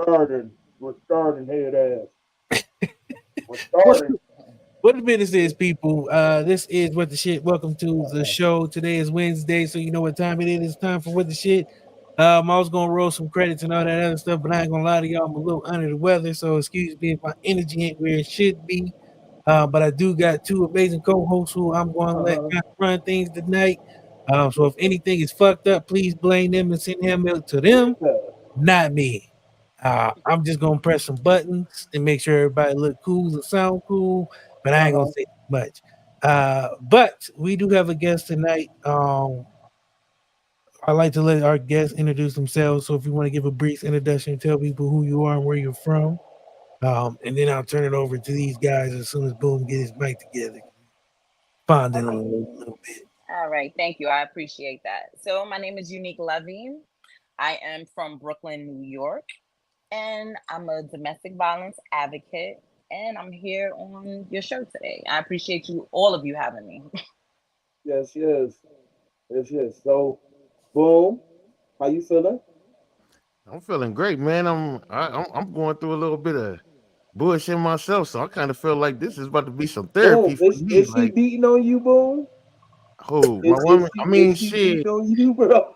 starting head ass. We're What starting. what the business is, people? This is what the shit. Welcome to the show. Today is Wednesday, so you know what time it is. It's time for what the shit. I was gonna roll some credits and all that other stuff, but I ain't gonna lie to y'all. I'm a little under the weather, so excuse me if my energy ain't where it should be. But I do got two amazing co-hosts who I'm going to let kind of run things tonight. So if anything is fucked up, please blame them and send him to them, not me. I'm just gonna press some buttons and make sure everybody look cool and sound cool, but I ain't gonna say too much. But we do have a guest tonight. I like to let our guests introduce themselves. So if you want to give a brief introduction, tell people who you are and where you're from, and then I'll turn it over to these guys as soon as Boom get his mic together. Fond in a little bit. All right, thank you. I appreciate that. So, my name is Unique Lewi. I am from Brooklyn, New York, and I'm a domestic violence advocate. And I'm here on your show today. I appreciate you, all of you, having me. Yes, yes, yes, yes. So, boom. How you feeling? I'm feeling great, man. I'm going through a little bit of bullshit myself, so I kind of feel like this is about to be some therapy Boom. for me. Is she Like, beating on you, boom? oh, my woman. I Is mean, she beating shit. on you, bro?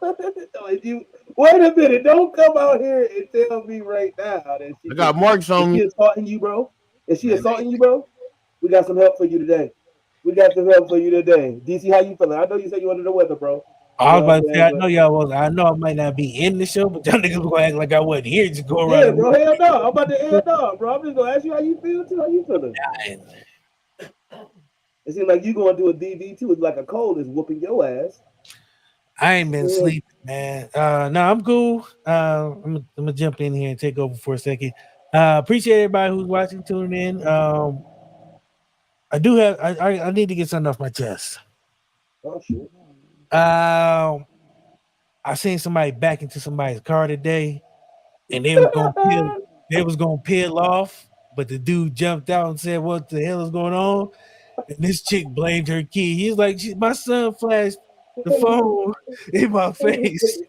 Is you, wait a minute! Don't come out here and tell me right now that I got is marks on she me, assaulting you, bro? Is she man. assaulting you, bro? We got some help for you today. We got some help for you today. DC, how you feeling? I know you said you under the weather, bro. You I was know what about I'm to say, saying? I But know y'all was. I know I might not be in the show, but y'all niggas gonna act like I wasn't here. Just go around yeah, the bro, hell no. I'm about to hell no, bro. I'm just gonna ask you how you feel too. How you feeling? room. It seems like you going to a DV too. It's like a cold is whooping your ass. I ain't been Yeah. sleeping, man. No, I'm cool. I'm gonna jump in here and take over for a second. Appreciate everybody who's watching, tuning in. I do have. I need to get something off my chest. Oh shit. Um, I seen somebody back into somebody's car today, and they was gonna peel. They was gonna peel off, but the dude jumped out and said, "What the hell is going on?" And this chick blamed her kid. He's like, "My son flashed the phone in my face."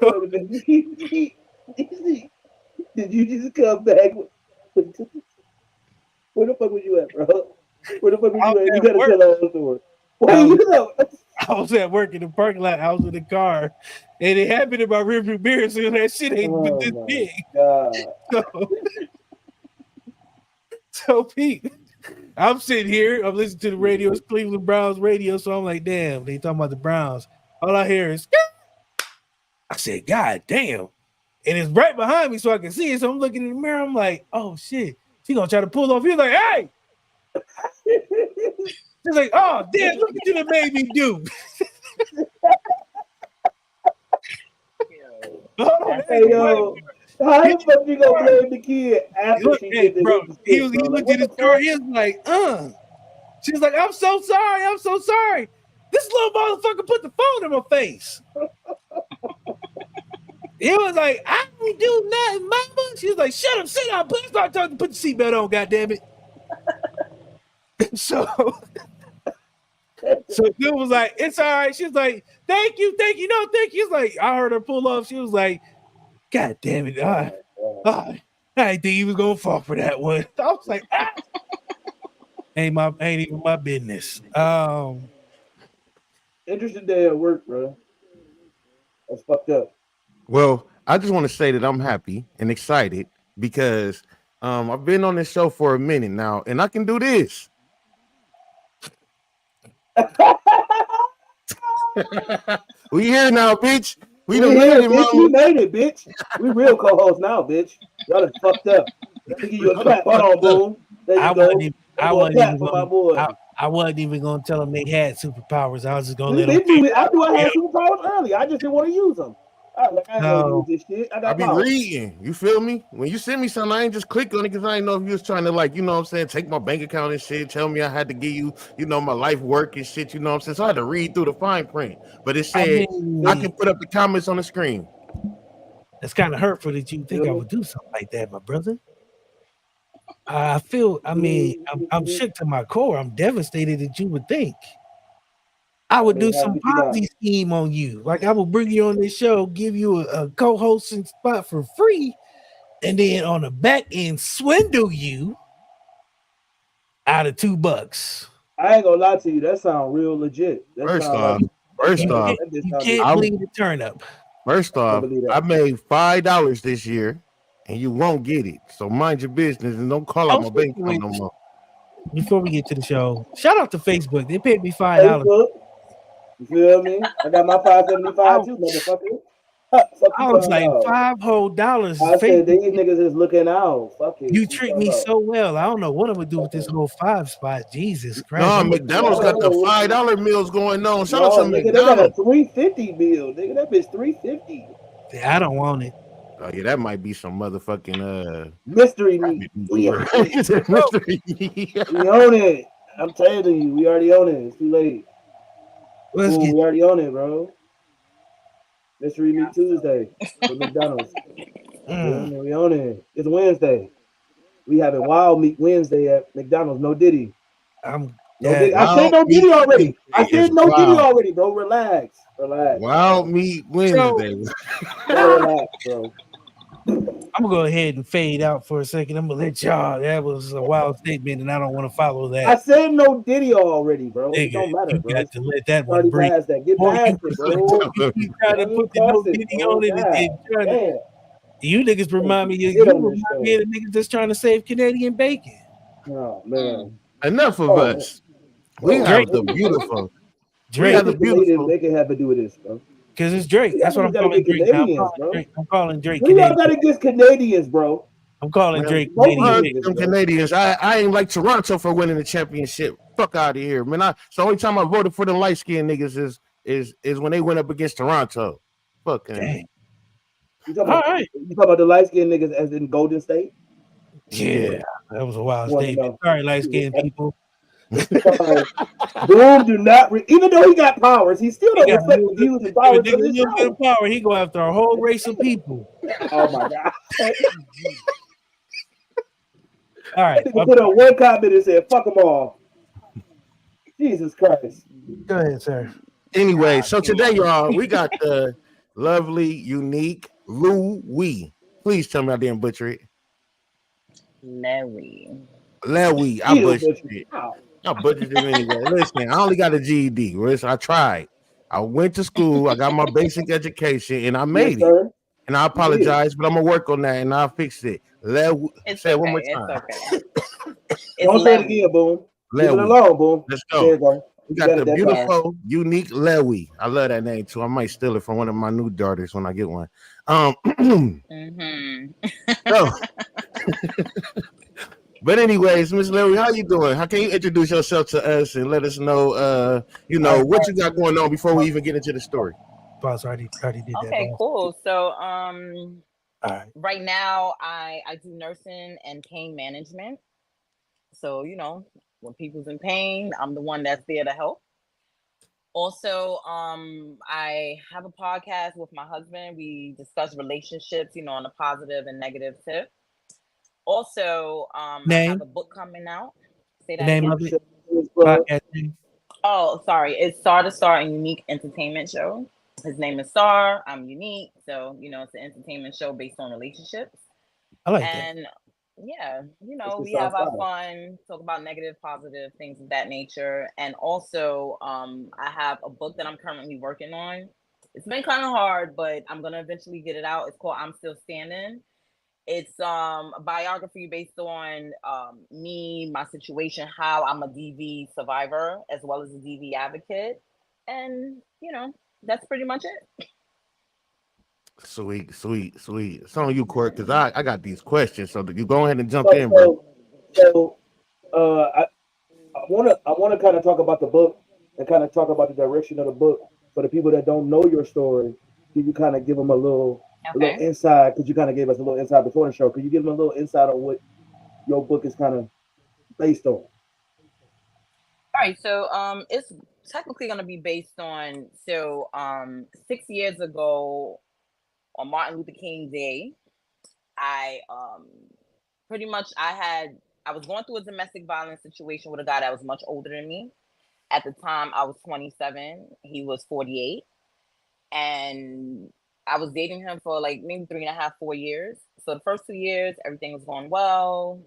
Wait a minute. DC, did you just come back? Where the fuck was you at, bro? Where the fuck was I was you at? You at gotta work. tell our story. Where I was you know? I was at work in the parking lot. I was in the car, and it happened in my rearview mirror. So that shit ain't but Oh this my big. god. So, so Pete, I'm sitting here. I'm listening to the radio. It's Cleveland Browns radio. So I'm like, damn, they talking about the Browns. All I hear is, I said, God damn, and it's right behind me, so I can see it. So I'm looking in the mirror. I'm like, oh shit, she gonna try to pull off. He's like, hey. She's like, oh damn, look what you done made me do. Yo, Hold on, that's it ain't Hey the funny crazy. yo, part. how He the fuck you gonna blame the kid after look, she hey, did the bro, hit the stick, he bro? Like looked what at the his car. fuck? He was like, She was like, I'm so sorry. I'm so sorry. This little motherfucker put the phone in my face. He was like, I ain't do nothing, mama. She was like, shut up, sit down, please start talking, put the seatbelt on, goddamn it. So so dude was like, it's all right. She was like, thank you, no, thank you. It's like, I heard her pull off. She was like, God damn it. I didn't think he was gonna fall for that one. I was like, ain't even my business. Interesting day at work, bro. That's fucked up. Well, I just want to say that I'm happy and excited because I've been on this show for a minute now, and I can do this. We here now, bitch. We We done made here, it, bitch. We mama. made it, bitch. We real co-hosts now, bitch. Y'all done fucked up. Let me give you a clap. Hold on, boom. There you go. There I go a wasn't clap even for my gonna boy. I wasn't even gonna tell them they had superpowers. I was just gonna We let them been knew it. figure I out. knew I Yeah. had superpowers early. I just didn't want to use them. I was like, I ain't gonna use So this shit. I I got be power. reading. You feel me? When you send me something, I ain't just click on it because I ain't know if you was trying to like, you know what I'm saying, take my bank account and shit, tell me I had to give you, you know, my life work and shit, you know what I'm saying? So I had to read through the fine print. But it I said I Feel can mean, put up the comments on the screen. it's kind of hurtful that you think I me? would do something like that, my brother. I feel. I mean, I'm Mm, shook to my core. I'm devastated that you would think I I would do mean, how some could you not? Ponzi scheme on you. Like I would bring you on this show, give you a co-hosting spot for free, and then on the back end swindle you out of $2. I ain't gonna lie to you. That sound real legit. That First sound like off, first You off, can't, that bitch you sound can't legit. I believe the turnip. first I can off, believe I that. made $5 this year, and you won't get it. So mind your business and don't call out Oh, my bank speaking of account no which, more. before we get to the show, shout out to Facebook. They paid me $5. Facebook. You feel me? I got my I, 575 too, motherfucker. Fuck you I was talking like about? $5 whole. I said Facebook, these niggas is looking out. Fuck it. you You treat talking me about? so well. I don't know what I'm gonna do with this whole 5 spot. Jesus Christ. No, I'm McDonald's got the No, $5 meals going on. Shout out no, to nigga, they got a McDonald's. 350 bill. Nigga, that bitch 350. I don't want it. Oh yeah, that might be some motherfucking Mystery meat. rabbit meat We you own heard. it. Mystery. We own it. I'm telling you, we already own it. It's too late. Let's Boom, get we already own it, bro. Mystery Meat Tuesday with McDonald's. We own it. It's Wednesday. We having Wild Meat Wednesday at McDonald's. No Diddy. I'm No Diddy. I said Wild no Meat Diddy already. I Wednesday is said no Diddy wild. already, bro. Relax. Relax. Wild Meat so Wednesday. Gotta relax, bro. I'm gonna go ahead and fade out for a second. I'm gonna let y'all. That was a wild statement, and I don't want to follow I that. said no Diddy already, bro. It Nigga, don't matter, you bro. got It's to let that one already breathe. past that. Get Boy, past it, bro. you keep trying to Let me put the no cross it, Diddy bro. on it and God then trying to. damn. You niggas remind me. Get You on this remind me show. of the niggas that's trying to save Canadian bacon. Oh man. Enough of Oh, us. We oh, Drake, have the man. beautiful. We What have Drake, the does Canadian beautiful. bacon have to do with this, bro? because it's Drake. Y'all That's what niggas I'm gotta calling get Drake now. Canadians, bro. I'm calling Drake What do y'all Canadian. got against Canadians, bro? I'm calling Man, Drake Both of Canadian. you fuck niggas, them bro. Canadians. I ain't like Toronto for winning the championship. Fuck out of here, man. So only time I voted for the light skinned niggas is when they went up against Toronto. Fuck them. Dang. You talking All about right. the light skinned niggas as in Golden State? Yeah, that was a wild Want to statement. know? Sorry, light skinned people. Sorry. Boom do not even though he got powers, he still He don't got a reflect little the bit, views and give a powers nigga of a this little bit of show. power. He go after a whole race of people. Oh my god. All right, That nigga put on one comment and said, fuck them all. Jesus Christ. go ahead, sir. Anyway, Nah, so too today, much. y'all, we got the lovely, unique Lewi. Please tell me I didn't butcher it. Lewi. Lewi, I Still butchered butchered. it. Wow. I butchered it anyway. Listen, I only got a GED. Listen, I tried. I went to school. I got my basic education, and I Yes, made it. sir. And I You did. apologize, but I'm gonna work on that, and I'll fix it. It's Say it one more okay. It's time. okay. It's Don't say it Lewi. again, Boom. Leave it Lewi. alone, Boom. Let's There go. you go. We You got got the it that time. beautiful, unique Lewi. I love that name too. I might steal it from one of my new daughters when I get one. Mm-hmm. So, but anyways, Miss Larry, how you doing? How can you introduce yourself to us and let us know, All right, what you got going on before we even get into the story? boss, already did that, Okay, boss. cool. So All right. right now I do nursing and pain management. So, when people's in pain, I'm the one that's there to help. Also, I have a podcast with my husband. We discuss relationships, on a positive and negative tip. Also, I have Name, a book coming out. Say the that name again. of it, Bro. podcast name. Oh, sorry. It's Star to Star and Unique Entertainment Show. His name is Star. I'm Unique. So, it's an entertainment show based on relationships. I like that. And yeah, It's the we have our Southside. fun, talk about negative, positive things of that nature. And also, I have a book that I'm currently working on. It's been kind of hard, but I'm gonna eventually get it out. It's called I'm Still Standing. It's a biography based on me, my situation, how I'm a DV survivor as well as a DV advocate, and that's pretty much it. Sweet, sweet, sweet. It's on you, Court, because I got these questions. So you go ahead and jump So, in, bro. so, so I wanna kind of talk about the book and kind of talk about the direction of the book for the people that don't know your story. Can you kind of give them a little Okay. insight? Because you kind of gave us a little insight before the show. Could you give them a little insight on what your book is kind of based on? All right. So it's technically going to be based on 6 years ago on Martin Luther King Day. I pretty much I was going through a domestic violence situation with a guy that was much older than me. At the time, I was 27. He was 48. And I was dating him for like maybe 3.5, 4 years. So the first 2 years, everything was going well.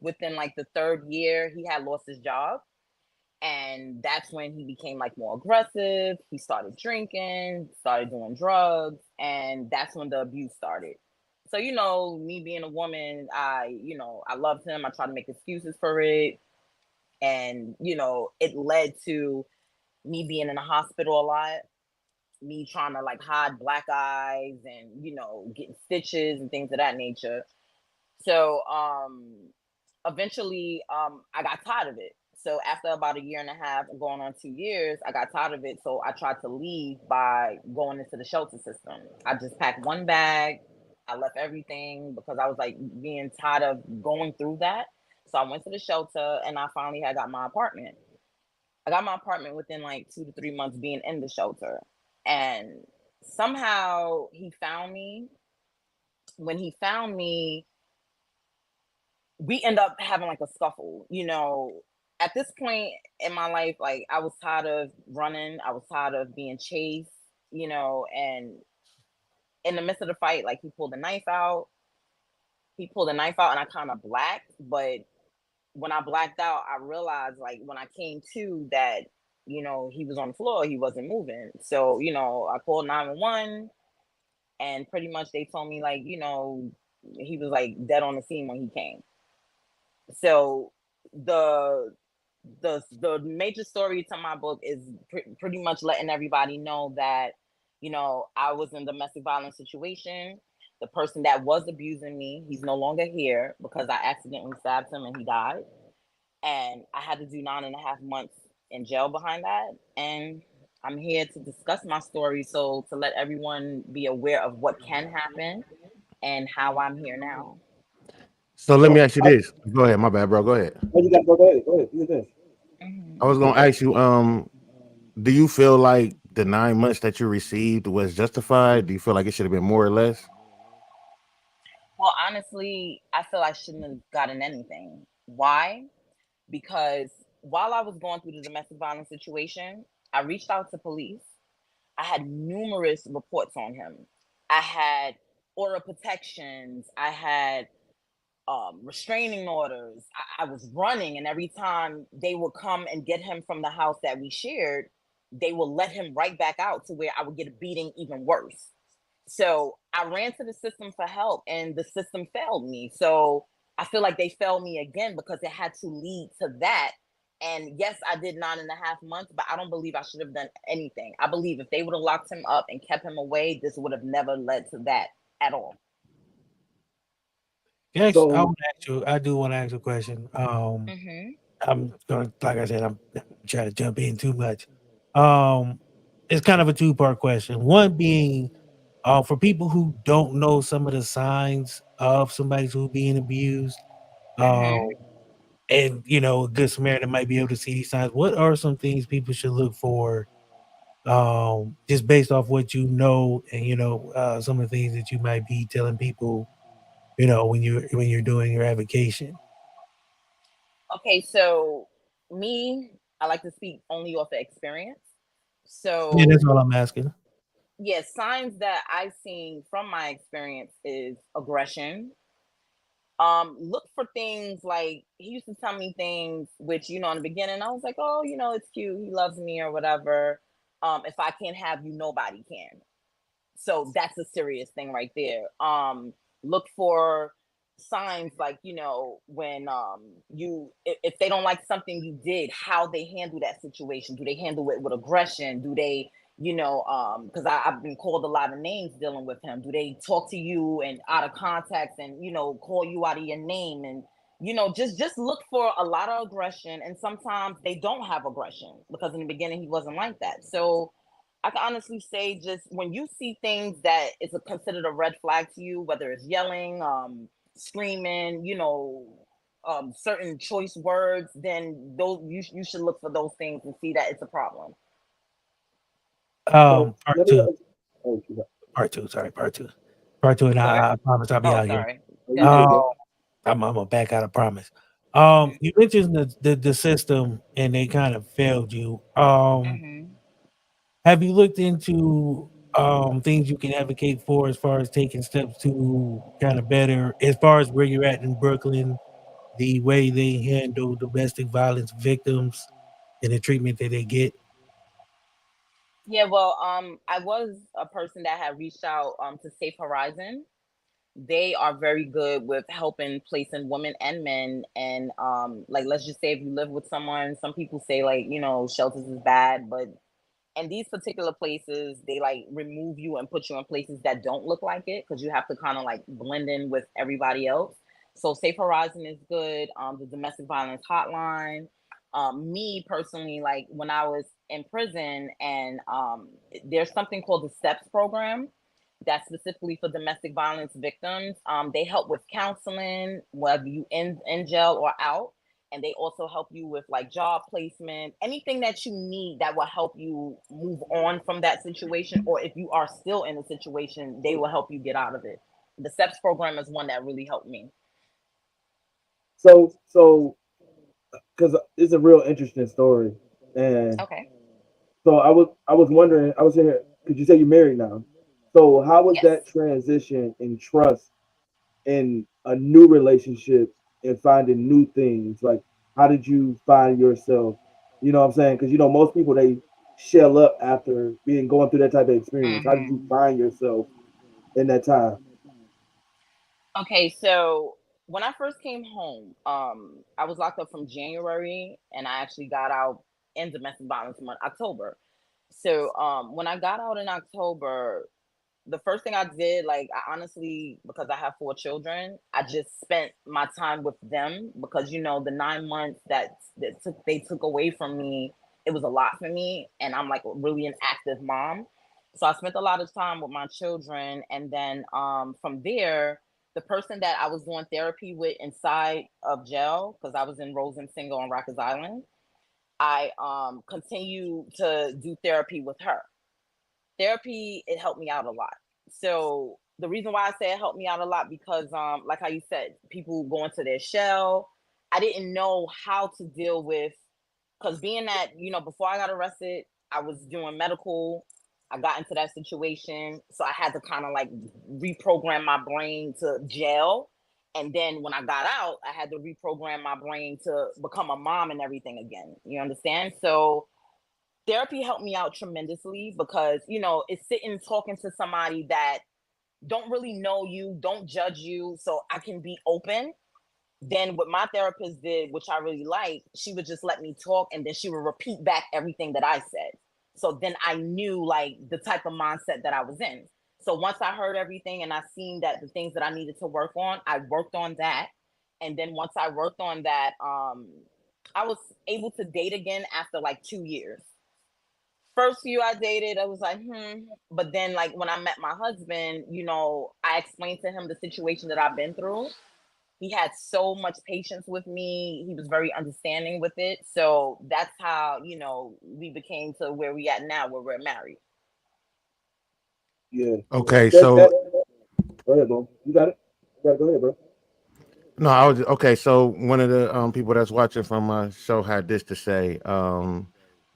Within like the third year, he had lost his job. And that's when he became like more aggressive. He started drinking, started doing drugs, and that's when the abuse started. So, me being a woman, I loved him. I tried to make excuses for it. And, it led to me being in the hospital a lot, me trying to like hide black eyes and, getting stitches and things of that nature. So eventually I got tired of it. So after about a year and a half, going on 2 years, I got tired of it. So I tried to leave by going into the shelter system. I just packed one bag. I left everything because I was like being tired of going through that. So I went to the shelter and I finally had got my apartment. I got my apartment within like 2 to 3 months being in the shelter. And somehow he found me. When he found me, we end up having like a scuffle. At this point in my life, like I was tired of running, I was tired of being chased, and in the midst of the fight, like he pulled a knife out and I kind of blacked. But when I blacked out, I realized like when I came to that, he was on the floor, he wasn't moving. So, I called 911 and pretty much they told me like, he was like dead on the scene when he came. So the the major story to my book is pretty much letting everybody know that I was in a domestic violence situation. The person that was abusing me, he's no longer here because I accidentally stabbed him and he died. And I had to do 9.5 months in jail behind that. And I'm here to discuss my story, so to let everyone be aware of what can happen and how I'm here now. So let me So ask you this. Go ahead, my bad, bro. Go ahead. you got go ahead. Go ahead. You can finish. I Mhm. was gonna ask you, do you feel like the 9 months that you received was justified? Do you feel like it should have been more or less? Well, honestly, I feel I shouldn't have gotten anything. Why? Because while I was going through the domestic violence situation, I reached out to police. I had numerous reports on him. I had order protections. I had restraining orders. I was running, and every time they would come and get him from the house that we shared, they would let him right back out to where I would get a beating even worse. So I ran to the system for help, and the system failed me. So I feel like they failed me again because it had to lead to that. And yes, I did 9.5 months, but I don't believe I should have done anything. I believe if they would have locked him up and kept him away, this would have never led to that at all. Yes, I So want to ask you. I do want to ask a question. Hmm. I'm gonna, like I said, I'm trying to jump in too much. Um, it's kind of a two-part question. One being, for people who don't know some of the signs of somebody who's being abused, um, Hmm. and a good Samaritan might be able to see these signs. What are some things people should look for, just based off what you know, and some of the things that you might be telling people, when you're doing your avocation. Okay, so me, I like to speak only off of experience. Yeah, that's So, all I'm asking. yeah, signs that I've seen from my experience is aggression. Look for things like he used to tell me things which, in the beginning, I was like, oh, it's cute. He loves me or whatever. If I can't have you, nobody can. So that's a serious thing right there. Look for signs like when if they don't like something you did, how they handle that situation. Do they handle it with aggression? Do they because I've been called a lot of names dealing with him. Do they talk to you and out of context and call you out of your name? And just look for a lot of aggression. And sometimes they don't have aggression because in the beginning he wasn't like that. So I can honestly say, just when you see things that is considered a red flag to you, whether it's yelling, screaming, certain choice words, then those you should look for those things and see that it's a problem. so Part let me two, oh, you got- part two. Sorry, part two, and I'm sorry. I promise I'll be Oh, out here. sorry. oh, Go you ahead. good, Um, bro. I'm gonna back out. I promise. Hmm. You mentioned the system, and they kind of failed you. Hmm. Have you looked into things you can advocate for as far as taking steps to kind of better, as far as where you're at in Brooklyn, the way they handle domestic violence victims and the treatment that they get? Yeah, well, I was a person that had reached out to Safe Horizon. They are very good with helping placing women and men, and like, let's just say if you live with someone, some people say, like, shelters is bad, but and these particular places, they like remove you and put you in places that don't look like it, because you have to kind of like blend in with everybody else. So Safe Horizon is good. The domestic violence hotline. Me personally, like when I was in prison, and there's something called the STEPS program that's specifically for domestic violence victims. They help with counseling, whether you in jail or out, and they also help you with like job placement, anything that you need that will help you move on from that situation, or if you are still in a situation, they will help you get out of it. The STEPS program is one that really helped me. So because it's a real interesting story, and Okay. so I was wondering, I was in here because you say you're married now. So how was Yes. that transition in trust in a new relationship and finding new things? Like, how did you find yourself? You know what I'm saying? Because most people they shell up after being going through that type of experience. How did you Hmm. find yourself in that time? Okay, so when I first came home, I was locked up from January, and I actually got out in domestic violence month October. So when I got out in October, the first thing I did, like, I honestly, because I have four children, I just spent my time with them, because the 9 months that they took away from me, it was a lot for me, and I'm like really an active mom. So I spent a lot of time with my children, and then from there, the person that I was doing therapy with inside of jail, because I was in Rosen Single on Rikers Island, I continue to do therapy with her. Therapy, it helped me out a lot. So the reason why I say it helped me out a lot, because like how you said, people go into their shell. I didn't know how to deal with, because being that, before I got arrested, I was doing medical. I got into that situation, so I had to kind of like reprogram my brain to jail. And then when I got out, I had to reprogram my brain to become a mom and everything again. You understand? So therapy helped me out tremendously, because it's sitting talking to somebody that don't really know you, don't judge you, so I can be open. Then what my therapist did, which I really liked, she would just let me talk, and then she would repeat back everything that I said. So then I knew like the type of mindset that I was in. So once I heard everything and I seen that the things that I needed to work on, I worked on that. And then once I worked on that, I was able to date again after like 2 years. First few I dated, I was like, But then, like, when I met my husband, I explained to him the situation that I've been through. He had so much patience with me. He was very understanding with it. So that's how, we became to where we at now, where we're married. Yeah, yeah. Okay, That so go ahead, bro. You got it. You got it. Go ahead, bro. no, I was okay. So one of the people that's watching from my show had this to say.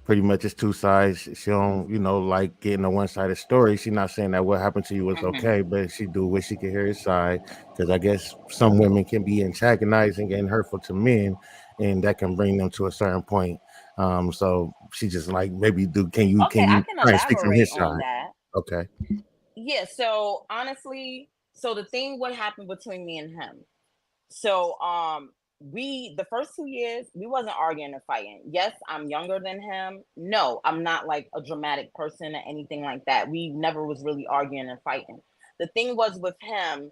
Pretty much it's two sides. She don't, like getting a one-sided story. She's not saying that what happened to you was Hmm. okay, but she do wish she could hear his side because I guess some women can be antagonizing and hurtful to men, and that can bring them to a certain point. So she just like maybe do. Okay, Can I you can try and speak from elaborate his on side? that. Okay. Yeah, so honestly, so the thing what happened between me and him. So we the first 2 years we wasn't arguing and fighting. Yes, I'm younger than him. No, I'm not like a dramatic person or anything like that. We never was really arguing and fighting. The thing was with him,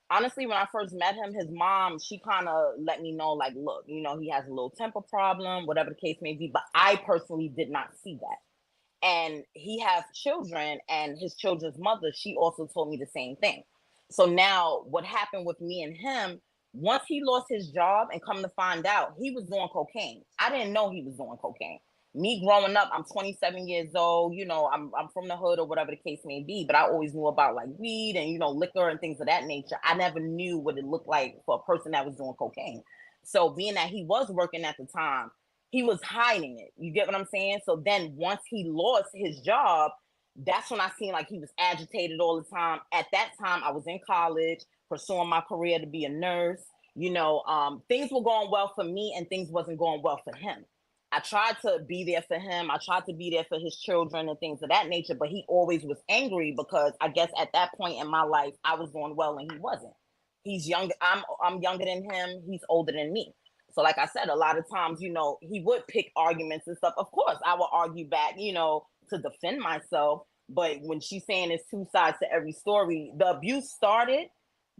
honestly, when I first met him, his mom, she kind of let me know, like, look, he has a little temper problem, whatever the case may be. But I personally did not see that. And he has children, and his children's mother, she also told me the same thing. So now what happened with me and him, once he lost his job and come to find out, he was doing cocaine. I didn't know he was doing cocaine. Me growing up, I'm 27 years old, I'm from the hood or whatever the case may be, but I always knew about like weed and liquor and things of that nature. I never knew what it looked like for a person that was doing cocaine. So being that he was working at the time, he was hiding it. You get what I'm saying? So then once he lost his job, That's when I seen like he was agitated all the time. At that time, I was in college, pursuing my career to be a nurse. Things were going well for me, and things wasn't going well for him. I tried to be there for him. I tried to be there for his children and things of that nature, but he always was angry because I guess at that point in my life, I was doing well and he wasn't. He's young. I'm younger than him. He's older than me. So, like I said, a lot of times, he would pick arguments and stuff. Of course, I would argue back, to defend myself. But when she's saying it's two sides to every story, the abuse started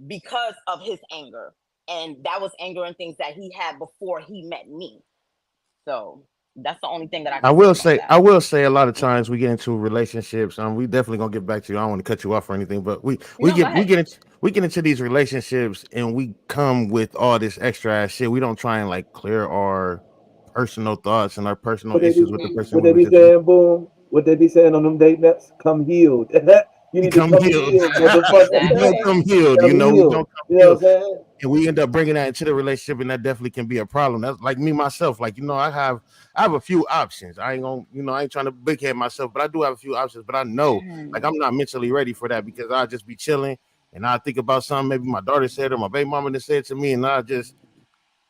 because of his anger. And that was anger and things that he had before he met me. So that's the only thing that I I can say will about say, that. I will say, a lot of times we get into relationships. We definitely gonna get back to you. I don't want to cut you off or anything, but we No, go get we ahead. get into we get into these relationships and we come with all this extra ass shit. We don't try and like clear our personal thoughts and our personal What they be issues with the Hmm. person what we they were be just with. saying, boom? What they be saying on them date naps? Come healed. You need to Come come healed. healed, We motherfucker. don't Exactly. come healed, Come we healed. don't come You know healed. what I'm saying? And we end up bringing that into the relationship, and that definitely can be a problem. That's like me myself. Like I have a few options. I ain't gonna, I ain't trying to big head myself, but I do have a few options. But I know, like, Hmm. I'm not mentally ready for that because I'll just be chilling and I think about something maybe my daughter said or my baby mama that said to me, and I just,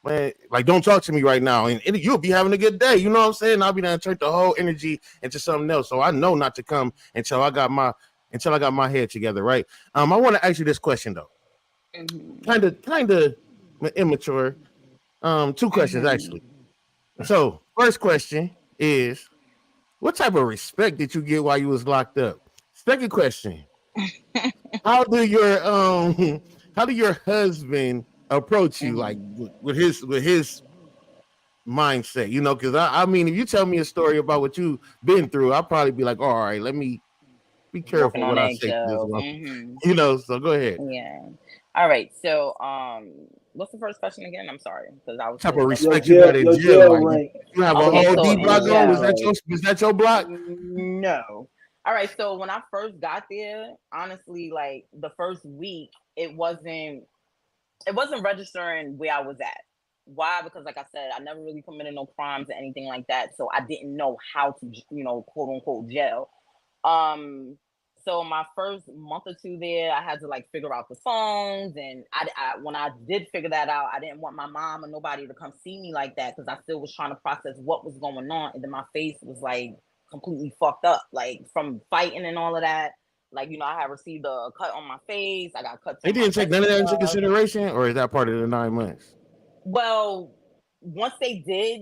man, like, don't talk to me right now, and you'll be having a good day. You know what I'm saying? I'll be done turn the whole energy into something else. So I know not to come until I got my head together, right? I want to ask you this question though, Hmm. kind of immature. Two questions Hmm. actually. So, first question is, what type of respect did you get while you was locked up? Second question, how do your how do your husband approach you, like Hmm. with his mindset? Because I mean, if you tell me a story about what you've been through, I'll probably be like, all right, let me be Walking careful on what I say to this eggshells. one. Hmm. So go ahead. Yeah. All right. So, what's the first question again? I'm sorry because I was What type still of stuck Your on respect it. you got jail, in your jail? jail Like, rank. you have a Your Okay. whole So D in block jail on? rank. jail, Was that your block? no. All right. So when I first got there, honestly, like the first week, it wasn't registering where I was at. Why? Because like I said, I never really committed no crimes or anything like that, so I didn't know how to, quote unquote, jail. Um, so my first month or two there, I had to like figure out the phones, and when I did figure that out, I didn't want my mom or nobody to come see me like that because I still was trying to process what was going on, and then my face was like completely fucked up, like from fighting and all of that. Like I had received a cut on my face, I got cuts They on my didn't take chest none and of that into stuff. consideration, or is that part of the 9 months? Well, once they did,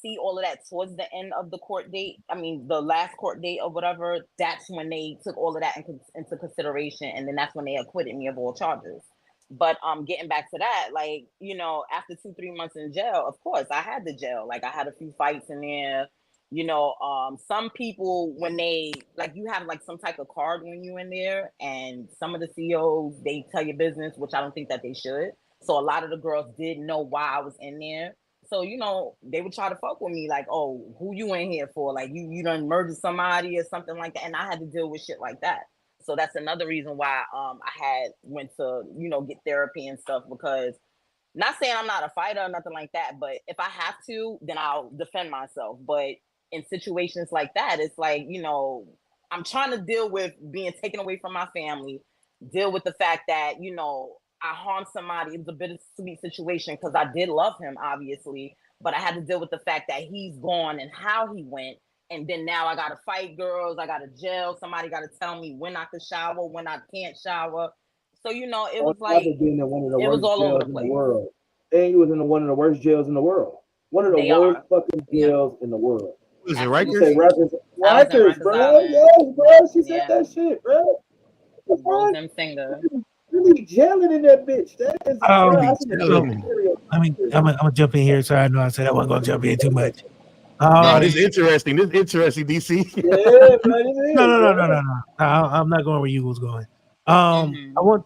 see all of that towards the end of the court date, I mean, the last court date or whatever, that's when they took all of that into consideration. And then that's when they acquitted me of all charges. But getting back to that, like, after 2, 3 months in jail, of course, I had the jail. Like, I had a few fights in there. Some people, when they, like, you have, like, some type of card when you in there, and some of the CEOs, they tell your business, which I don't think that they should. So a lot of the girls did know why I was in there. So, they would try to fuck with me, like, oh, who you in here for? Like you done murdered somebody or something like that. And I had to deal with shit like that. So that's another reason why I had went to, get therapy and stuff because not saying I'm not a fighter or nothing like that, but if I have to, then I'll defend myself. But in situations like that, it's like, I'm trying to deal with being taken away from my family, deal with the fact that, I harmed somebody. It was a bittersweet situation because I did love him, obviously, but I had to deal with the fact that he's gone and how he went. And then now I gotta fight girls, I gotta jail, somebody gotta tell me when I could shower, when I can't shower. So, it On was top like of being in one of the it was worst all over the jails in the place. world. And you was in one of the worst jails in the world. One of the They worst are. fucking Yeah, jails in the world. Was it You say absolutely. Rikers? Rikers, I was in Rikers, Rikers bro. Island. Yes, bro. She said Yeah, that shit, bro. What the Rose fuck? M. Singer. You be jailing in that bitch. That is, You bro. Um, I be see the so telling. video. I mean, I'm gonna jump in here. So I know I said I wasn't gonna jump in too much. No, this Um, is Mm-hmm. interesting. This is interesting, DC. Yeah, bro. It no, is, no, no, no, no, bro. no. I'm not going where you was going. I Mm-hmm. want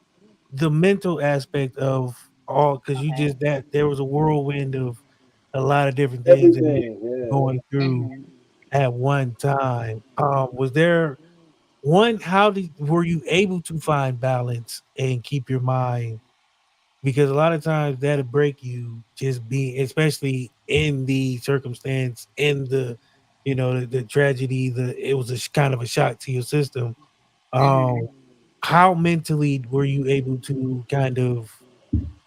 the mental aspect of all because you Okay. just that there was a whirlwind of a lot of different things that you're Everything. Yeah. going through Mm-hmm. at one time. Was there one? How did were you able to find balance and keep your mind? Because a lot of times that'll break you just being, especially in the circumstance, in the the tragedy, it was kind of a shock to your system. Mm-hmm. Um, how mentally were you able to kind of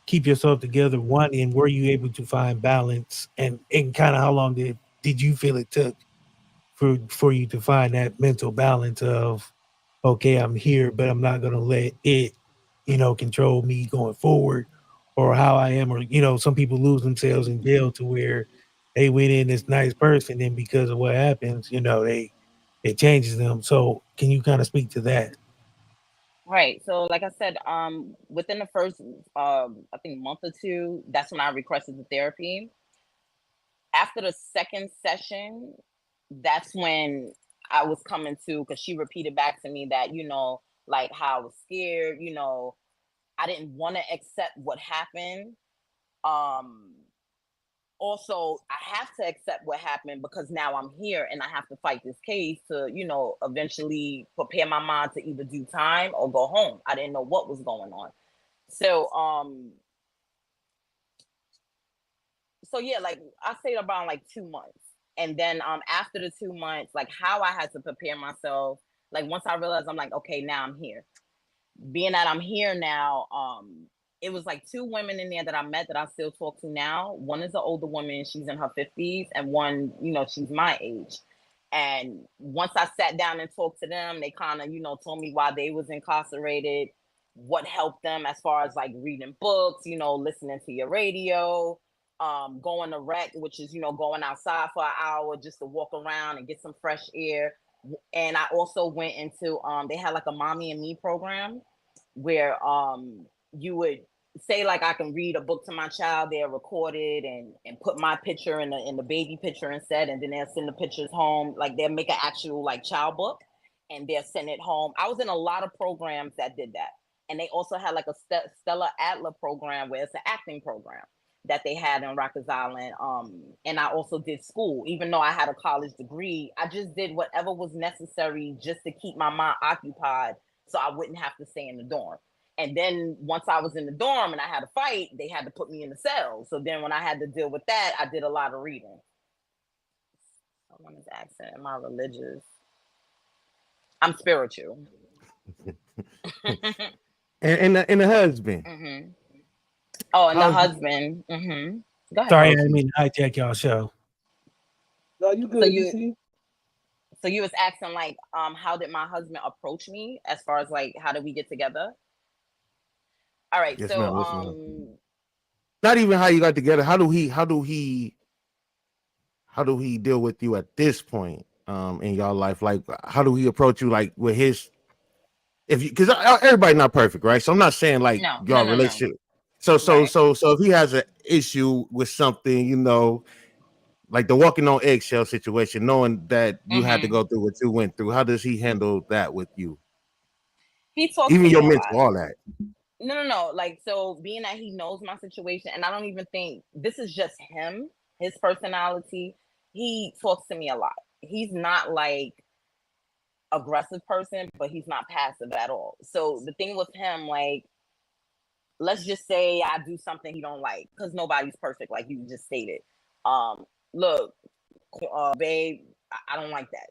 keep yourself together? One, and were you able to find balance? And kind of how long did you feel it took for you to find that mental balance of, okay, I'm here, but I'm not gonna let it, control me going forward, or how I am, or some people lose themselves in jail to where they went in this nice person, and because of what happens, it changes them. So can you kind of speak to that? Right. So, like I said, within the first, I think month or two, that's when I requested the therapy. After the second session, that's when I was coming to, because she repeated back to me that, like how I was scared, I didn't want to accept what happened. Um, Also, I have to accept what happened because now I'm here and I have to fight this case to, eventually prepare my mind to either do time or go home. I didn't know what was going on. So, yeah, like I stayed about like 2 months. And then after the 2 months, like how I had to prepare myself, like once I realized I'm like, okay, now I'm here. Being that I'm here now, it was like two women in there that I met that I still talk to now. One is an older woman, she's in her 50s, and one, she's my age. And once I sat down and talked to them, they kind of, told me why they was incarcerated, what helped them as far as like reading books, listening to your radio, going to rec, which is, going outside for an hour just to walk around and get some fresh air. And I also went into they had like a mommy and me program where you would say like I can read a book to my child, they're recorded and put my picture in the baby picture instead, and then they'll send the pictures home, like they'll make an actual like child book and they'll send it home. I was in a lot of programs that did that. And they also had like a Stella Adler program where it's an acting program that they had in Rikers Island. And I also did school, even though I had a college degree. I just did whatever was necessary just to keep my mind occupied, so I wouldn't have to stay in the dorm. And then once I was in the dorm and I had a fight, they had to put me in the cell. So then when I had to deal with that, I did a lot of reading. Someone is asking, am I religious? I'm spiritual. And the husband, Mm-hmm. Oh, and the how's husband. Mm-hmm. Go ahead. Sorry, I how's didn't he? mean to hijack y'all show. No, you So good, you DC. so you was asking like how did my husband approach me as far as like how did we get together? All right. Yes, So ma'am. Yes, ma'am. Not even how you got together. How do he deal with you at this point in y'all life? Like, how do he approach you? Like with his, if you, because everybody not perfect, right? So I'm not saying like no, no, y'all no, no. relationship. So Right. so so if he has an issue with something, like the walking on eggshell situation, knowing that you had to Mm-hmm. go through what you went through, how does he handle that with you? He talks Even to your me a lot. mental, all that. No, no, no. Like, so being that he knows my situation, and I don't even think this is just him, his personality, he talks to me a lot. He's not like aggressive person, but he's not passive at all. So the thing with him, like, let's just say I do something he don't like, because nobody's perfect, like you just stated. Look, babe, I don't like that,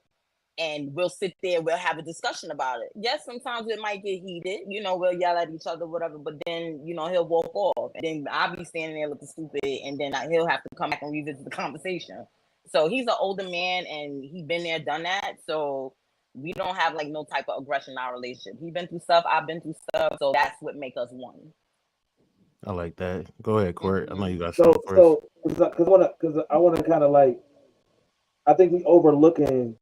and we'll sit there, we'll have a discussion about it. Yes, sometimes it might get heated, we'll yell at each other, whatever, but then, he'll walk off. And then I'll be standing there looking stupid, and then he'll have to come back and revisit the conversation. So he's an older man, and he been there, done that. So we don't have like no type of aggression in our relationship. He been through stuff, I've been through stuff, so that's what make us one. I like that. Go ahead, Court. I know Mm-hmm. you got So, something first. so, because I wanna kind of like, I think we overlooking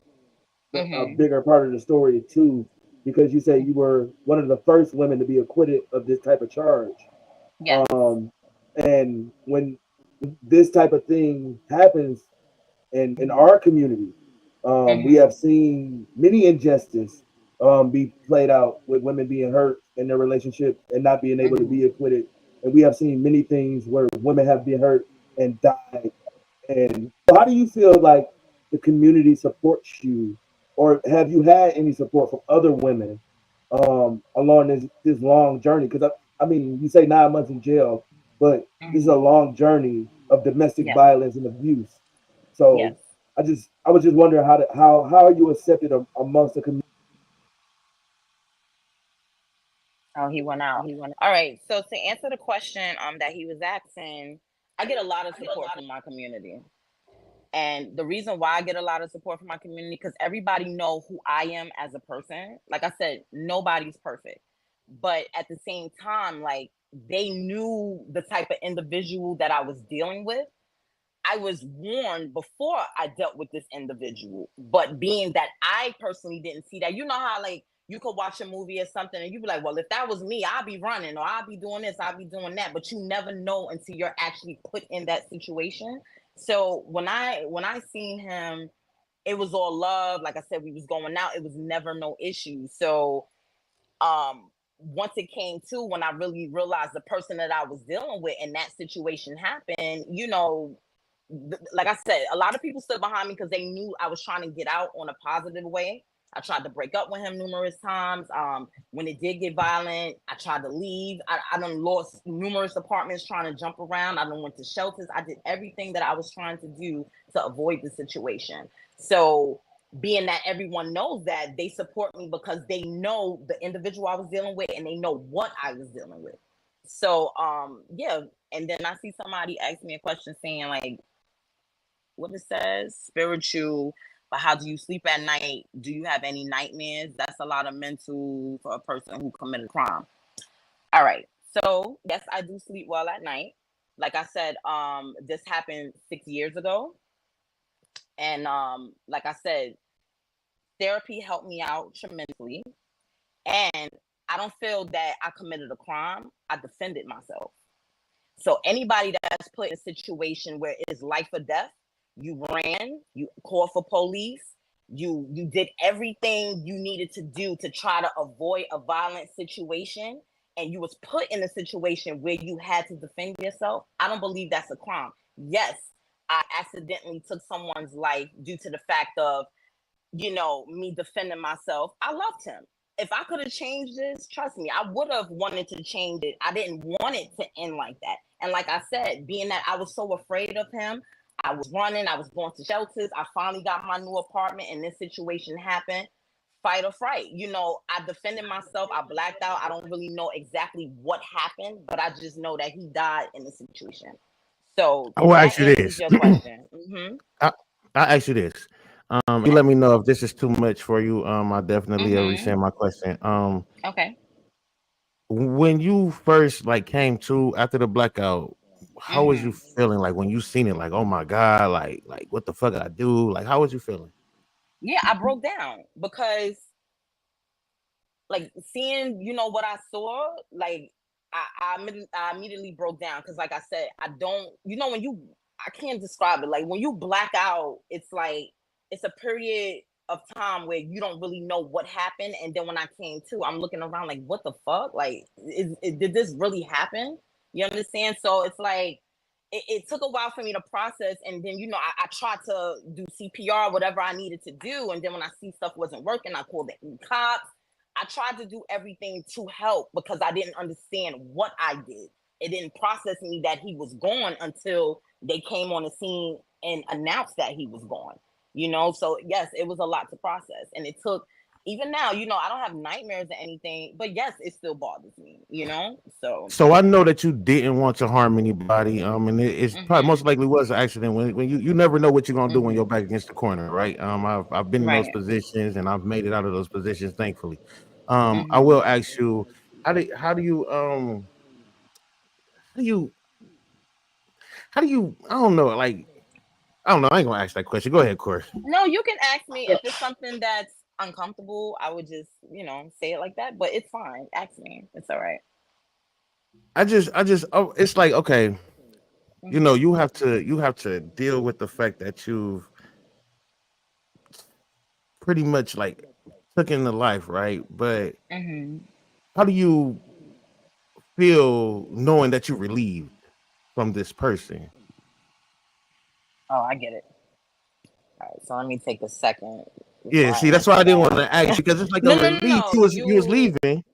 a Mm-hmm. bigger part of the story too, because you say you were one of the first women to be acquitted of this type of charge. Yes. And when this type of thing happens in our community, we Mm-hmm. have seen many injustice be played out with women being hurt in their relationship and not being able to Mm-hmm. be acquitted. And we have seen many things where women have been hurt and died. And how do you feel like the community supports you, or have you had any support from other women along this long journey? Because I mean, you say 9 months in jail, but this is a Mm-hmm. long journey of domestic Yes. violence and abuse. So Yes. I was just wondering how are you accepted amongst the community? Oh, he went out. All right. So to answer the question that he was asking, I get a lot of support from my community. And the reason why I get a lot of support from my community, because everybody know who I am as a person. Like I said, nobody's perfect. But at the same time, like they knew the type of individual that I was dealing with. I was warned before I dealt with this individual. But being that I personally didn't see that, you know how like you could watch a movie or something and you be like, well, if that was me, I'll be running or I'll be doing this, I'll be doing that. But you never know until you're actually put in that situation. So when I seen him, it was all love. Like I said, we was going out. It was never no issue. So once it came to when I really realized the person that I was dealing with and that situation happened, like I said, a lot of people stood behind me because they knew I was trying to get out on a positive way. I tried to break up with him numerous times. When it did get violent, I tried to leave. I done lost numerous apartments trying to jump around. I done went to shelters. I did everything that I was trying to do to avoid the situation. So being that everyone knows that, they support me because they know the individual I was dealing with and they know what I was dealing with. So yeah, and then I see somebody ask me a question saying like what it says, spiritual, but how do you sleep at night? Do you have any nightmares? That's a lot of mental for a person who committed a crime. All right. So yes, I do sleep well at night. Like I said, this happened 6 years ago. And like I said, therapy helped me out tremendously. And I don't feel that I committed a crime. I defended myself. So anybody that's put in a situation where it is life or death, you ran, you called for police, you did everything you needed to do to try to avoid a violent situation, and you was put in a situation where you had to defend yourself. I don't believe that's a crime. Yes, I accidentally took someone's life due to the fact of me defending myself. I loved him. If I could have changed this, trust me, I would have wanted to change it. I didn't want it to end like that. And like I said, being that I was so afraid of him, I was running, I was going to shelters. I finally got my new apartment and this situation happened. Fight or fright. I defended myself. I blacked out. I don't really know exactly what happened, but I just know that he died in the situation. So I if will that ask you answers this. your question. I, I ask you this. You Okay. let me know if this is too much for you. I definitely Mm-hmm. resend my question. Okay. When you first like came to after the blackout, how was you Mm-hmm. feeling? Like when you seen it, like oh my god, like what the fuck I do? Like how was you feeling? Yeah, I broke down because like seeing what I saw, like I immediately broke down because like I said, I don't when you I can't describe it. Like when you black out, it's like it's a period of time where you don't really know what happened. And then when I came to, I'm looking around like what the fuck? Like did this really happen? You understand? So it's like it took a while for me to process, and then I tried to do CPR, whatever I needed to do, and then when I see stuff wasn't working, I called the cops. I tried to do everything to help because I didn't understand what I did. It didn't process me that he was gone until they came on the scene and announced that he was gone. So yes, it was a lot to process, and it took. Even now, I don't have nightmares or anything, but yes, it still bothers me. So. So I know that you didn't want to harm anybody. And it's probably Mhm. most likely was an accident. When you never know what you're gonna do when you're Mhm. back against the corner, right? I've been in those Right. positions and I've made it out of those positions, thankfully. I Mhm. will ask you, how do you how do you I don't know, like I don't know, I ain't gonna ask that question. Go ahead, Corey. No, you can ask me if it's something that's uncomfortable. I would just, say it like that. But it's fine. Ask me. It's all right. Oh, it's like okay, Mhm. you have to deal with the fact that you've pretty much like took in the life, right? But Mhm. how do you feel knowing that you're relieved from this person? Oh, I get it. All right. So let me take a second before Yeah, I see, that's why answer I didn't want that. to ask you because it's like a No, no, no, relief. no. You was leaving.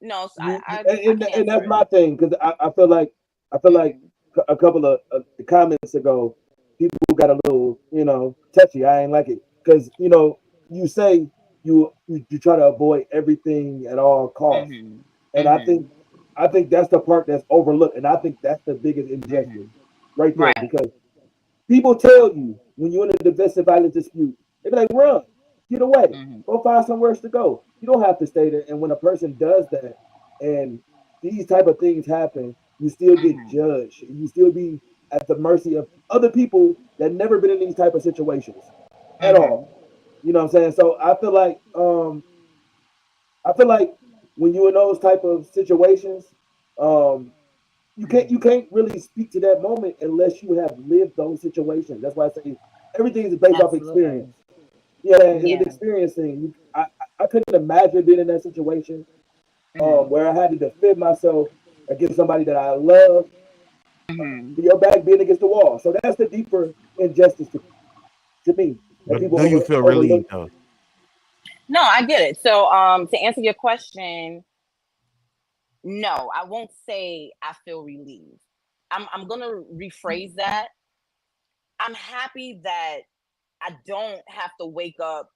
No. So You, I can and answer that's it. my thing because I feel like Mhm. a couple of comments ago, people got a little, touchy. I ain't like it because you say you try to avoid everything at all costs, Mhm. and Mhm. I think that's the part that's overlooked, and I think that's the biggest injustice Mhm. right there Right. because people tell you when you're in a domestic violence dispute, they be like, run, get away, Mhm. go find somewhere else to go. You don't have to stay there. And when a person does that and these type of things happen, you still get Mhm. judged. You still be at the mercy of other people that never been in these type of situations at Mhm. all. You know what I'm saying? So I feel like when you're in those type of situations, um, you Mhm. can't really speak to that moment unless you have lived those situations. That's why I say everything is based off Absolutely. experience. Yeah, it's an Yeah. experience thing. I couldn't imagine being in that situation Mhm. where I had to defend myself against somebody that I love. Mhm. Your back being against the wall. So that's the deeper injustice to me that But people do you feel overlook. relieved though? No, I get it. So, to answer your question, no, I won't say I feel relieved. I'm gonna rephrase that. I'm happy that I don't have to wake up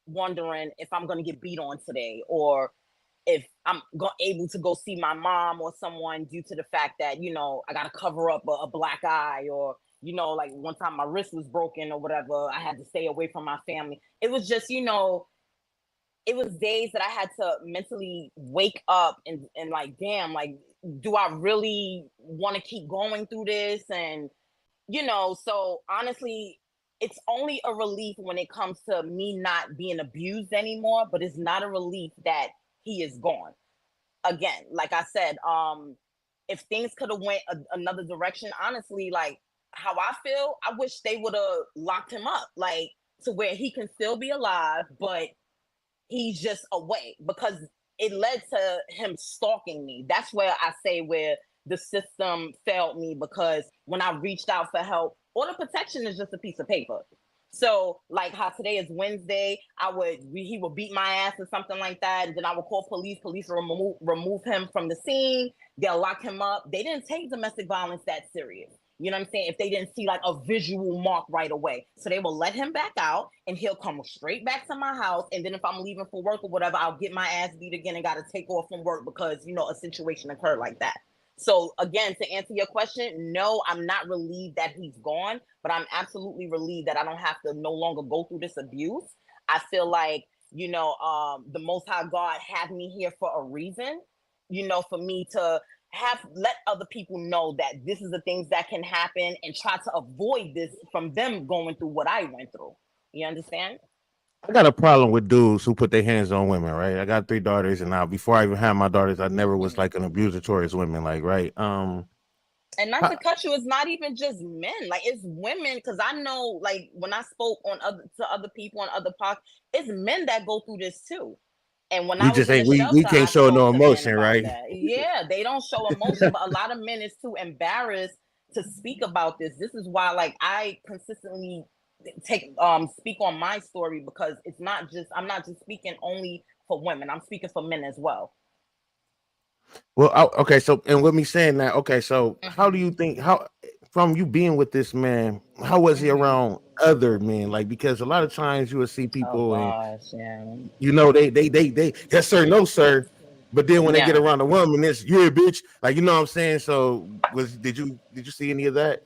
wondering if I'm gonna get beat on today, or if I'm able to go see my mom or someone due to the fact that I got to cover up a black eye, or like one time my wrist was broken or whatever, I had to stay away from my family. It was just it was days that I had to mentally wake up and like, damn, like, do I really want to keep going through this? And so honestly, it's only a relief when it comes to me not being abused anymore, but it's not a relief that he is gone. Again, like I said, if things could have went another direction, honestly, like how I feel, I wish they would have locked him up, like to where he can still be alive, but he's just away, because it led to him stalking me. That's where I say where the system failed me, because when I reached out for help, order protection is just a piece of paper. So like how today is Wednesday, he would beat my ass or something like that, and then I would call police. Police will remove him from the scene. They'll lock him up. They didn't take domestic violence that serious. You know what I'm saying? If they didn't see like a visual mark right away. So they will let him back out and he'll come straight back to my house. And then if I'm leaving for work or whatever, I'll get my ass beat again and got to take off from work because, a situation occurred like that. So again, to answer your question, no, I'm not relieved that he's gone, but I'm absolutely relieved that I don't have to no longer go through this abuse. I feel like, the Most High God had me here for a reason, for me to have let other people know that this is the things that can happen and try to avoid this from them going through what I went through. You understand? I got a problem with dudes who put their hands on women, right? I got 3 daughters, and now before I even had my daughters, I never was Mm-hmm. like an abuser towards women, like right. And not to How, cut you, it's not even just men, like it's women, because I know, like when I spoke on other people on other podcasts, it's men that go through this too. And when we I was just in the ain't we shelter, can't I show no spoke to men emotion, about right? that. Yeah, they don't show emotion, but a lot of men is too embarrassed to speak about this. This is why, like, I consistently speak on my story, because it's not just I'm not just speaking only for women. I'm speaking for men as well. Well, okay. So, and with me saying that, okay. So, how do Hmm. you think how from you being with this man, how was he Hmm. around other men? Like, because a lot of times you will see Oh people and gosh, yeah, they yes sir, no sir, but then when they get yeah. around a woman, it's yeah, bitch. Like, you know what I'm saying? So, did you see any of that?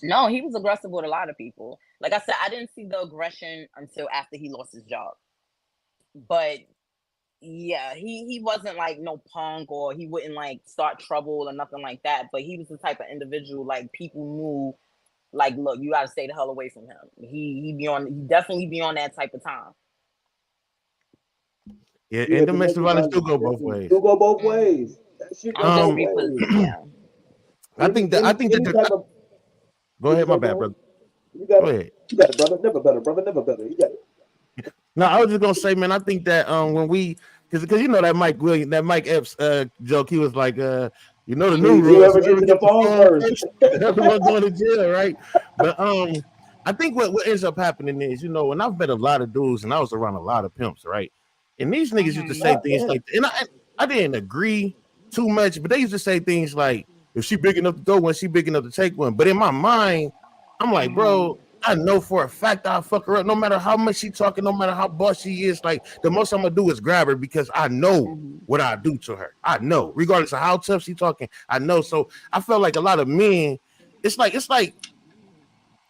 No, he was aggressive with a lot of people. Like I said, I didn't see the aggression until after he lost his job. But yeah, he wasn't like no punk, or he wouldn't like start trouble or nothing like that. But he was the type of individual like people knew, like, look, you gotta stay the hell away from him. He definitely be on that type of time. Yeah, Yeah, and domestic domestic violence do violence go both definitely do ways. go both Hmm. ways. That shit I'm go just both Um, repos ways. yeah. I think that Any type of go what you ahead, my say, bad, bro? brother. You got Go it. ahead. You got it, brother. Never better, brother. Never better. You got it. No, I was just gonna say, man, I think that when we because you know that Mike Epps joke, he was like, the new rule is Whoever gets whoever to the gets the phone phone first. first, that's the one going to jail, right? But I think what ends up happening is, and I've met a lot of dudes and I was around a lot of pimps, right? And these niggas used to Hmm. say God things damn. like, and I didn't agree too much, but they used to say things like, if she big enough to throw one, she big enough to take one. But in my mind, I'm like, Mhm. bro, I know for a fact I'll fuck her up. No matter how much she talking, no matter how boss she is, like the most I'm gonna do is grab her because I know Mhm. what I do to her. I know, regardless of how tough she talking, I know. So I felt like a lot of men, it's like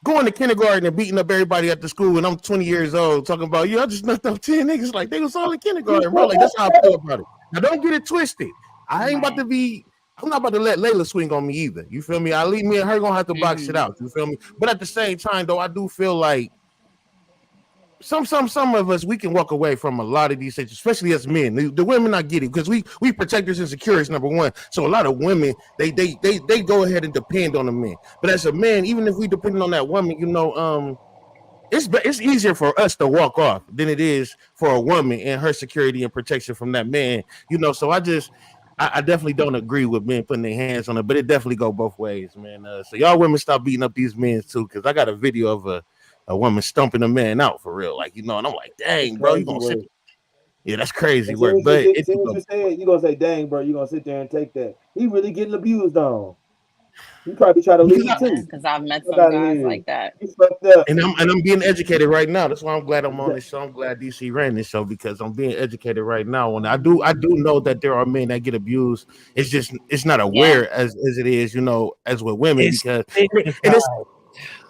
going to kindergarten and beating up everybody at the school when I'm 20 years old, talking about, I just knocked up 10 niggas. Like, they was all in kindergarten, bro. Like, that's how I feel about it. Now, don't get it twisted. I ain't about Right. to be, I'm not about to let Layla swing on me either. You feel me? I leave me and her gonna have to box it Mhm. out. You feel me? But at the same time, though, I do feel like some of us we can walk away from a lot of these things, especially as men. The women I get it because we protectors and securities number one. So a lot of women they go ahead and depend on the men. But as a man, even if we depend on that woman, it's easier for us to walk off than it is for a woman and her security and protection from that man. So I definitely don't agree with men putting their hands on it, but it definitely go both ways, man. So y'all women stop beating up these men too, because I got a video of a woman stumping a man out for real, like and I'm like, It's dang, bro, you crazy gonna sit? work. Yeah, that's crazy And soon work, as you but see, it soon do as go. you say it, you gonna say, "Dang, bro," you gonna sit there and take that. He really getting abused on. He probably try to Because leave I, Yeah, too. because I've met Fuck some out of guys here. like that. He fucked up. and I'm being educated right now. That's why I'm glad I'm on this show. I'm glad DC ran this show because I'm being educated right now. And I do know that there are men that get abused. It's not Yeah. aware as it is, as with women It's because and it's stigmatized.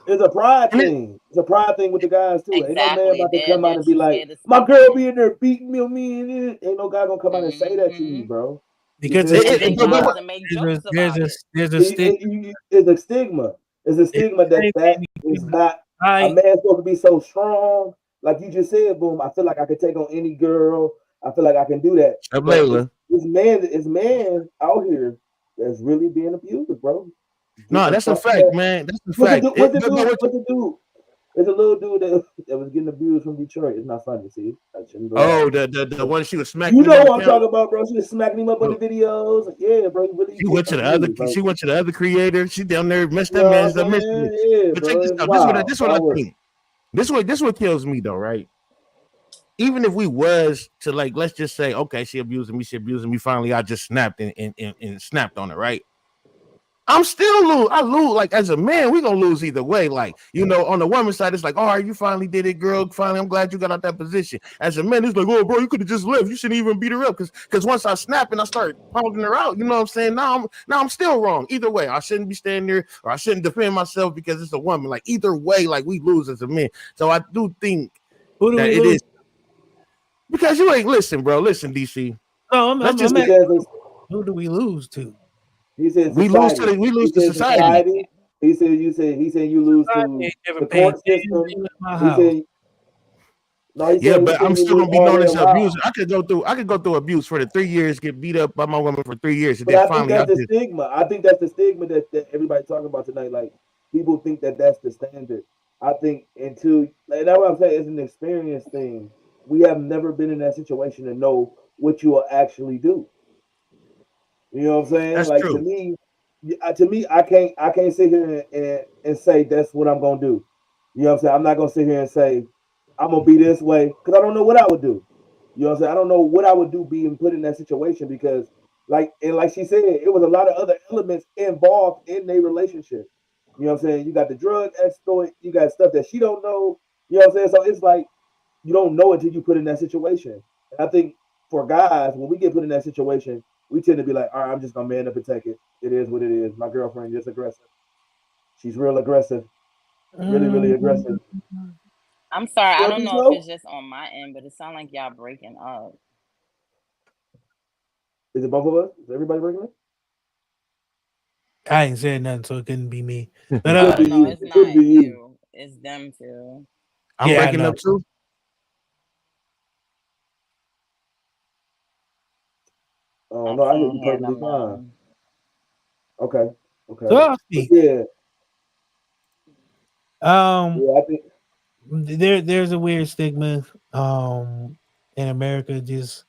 It's a pride and it, thing. It's a pride thing with the guys too. Ain't no man Exactly. about to They're come out they're and be too like, scared to "My speak on girl it. be in there beating me and it." Ain't no guy gonna come out and say that to you, Mhm. bro. You Because feel it's me? And it, then but, It's but guys not. what that make there's a jokes there's about a it. there's a stigma. It's a stigma. It's a It's stigma the same that thing is when not a I man's supposed to be so strong. Like you just said, boom. I feel like I could take on any girl. I feel like I can do that. But Layla. it's man out here that's really being abused, bro. No, Getting that's a fucked fact, up. man. That's a What's the fact. dude? What's the But dude? what What's the dude? There's a little dude that was getting abused from Detroit. It's not funny. See, I shouldn't laugh. oh the one she was smacking You him know on the what I'm couch. talking about, bro. She was smacking him up on the videos. Yeah, bro, he really She getting went to the other. abused. Like, She went to the other creator. She down there messed you that know man's what up I'm mentally. saying? Yeah, But check bro, this it's out. This is what I, wild. this is what I Wild work. think. This what kills me though, right? Even if we was to like, let's just say, okay, she abusing me. She abusing me. Finally, I just snapped and snapped on her, right? I'm still lose. I lose. Like as a man, we gonna lose either way. Like on the woman's side, it's like, all right, you finally did it, girl. Finally, I'm glad you got out that position. As a man, it's like, oh, bro, you could have just left. You shouldn't even beat her up because once I snap and I start pounding her out, you know what I'm saying? Now I'm still wrong. Either way, I shouldn't be standing there or I shouldn't defend myself because it's a woman. Like either way, like we lose as a man. So I do think who do that we it is lose? because you ain't listen, bro. Listen, DC. No, Let's just I'm He asking say says who do we lose to? he said we lose society. to we He lose to said society. society. He said he said you lose Society to ain't never the paid court damn system. thing in my He house. said no. Yeah, He but said I'm you still lose gonna be all known their as an abuser. law. I could go through abuse for the 3 years, get beat up by my woman for 3 years, and But then I think finally I that's the just stigma. I think that's the stigma that everybody's talking about tonight. Like people think that that's the standard. I think until like that's what I'm saying. It's an experience thing. We have never been in that situation to know what you will actually do. You know what I'm saying? that's Like true. to me, I can't sit here and say that's what I'm gonna do. You know what I'm saying? I'm not gonna sit here and say I'm gonna be this way because I don't know what I would do. You know what I'm saying? I don't know what I would do being put in that situation because like she said, it was a lot of other elements involved in their relationship. You know what I'm saying? You got the drug exploit, you got stuff that she don't know. You know what I'm saying? So it's like you don't know until you put in that situation. And I think for guys, when we get put in that situation, we tend to be like, all right, I'm just gonna man up and take it. It is what it is. My girlfriend just aggressive. She's real aggressive, really, really Mm, aggressive. I'm sorry. You I don't don't think know if so? it's just on my end, but it sounds like y'all breaking up. Is it both of us? Is everybody breaking it? I ain't saying nothing, so it couldn't be me. But It could Oh be no, you. it's It could not be you. you. It's them two. I'm yeah, I breaking know. up too. Oh I no, I hear can't you hear perfectly them fine. though. Okay, So okay. I'll But speak. yeah, Um, yeah, I think there's a weird stigma in America, just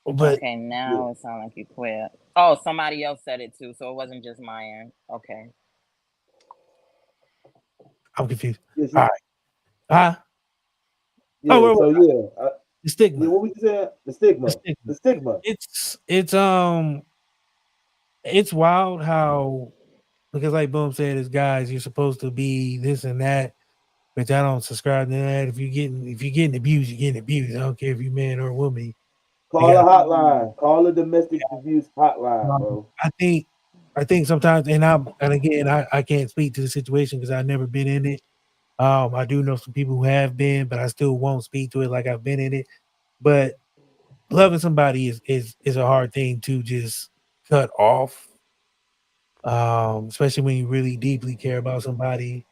but Okay, yeah, now it sounds like you quit. Oh, somebody else said it too, so it wasn't just my end. Okay. I'm confused. yeah, All right. Huh? Oh, yeah. So yeah, the yeah. stigma. What we saying? The The stigma. stigma. The stigma. It's wild how because like Boom said, as guys, you're supposed to be this and that, which I don't subscribe to that. If you're getting abused, you're getting abused. I don't care if you're man or woman. You Call a got. Mhm. hotline. Call a domestic abuse hotline, Um, bro. I think I think sometimes, and again, I can't speak to the situation because I've never been in it. I do know some people who have been, but I still won't speak to it like I've been in it. But loving somebody is a hard thing to just cut off, especially when you really deeply care about somebody.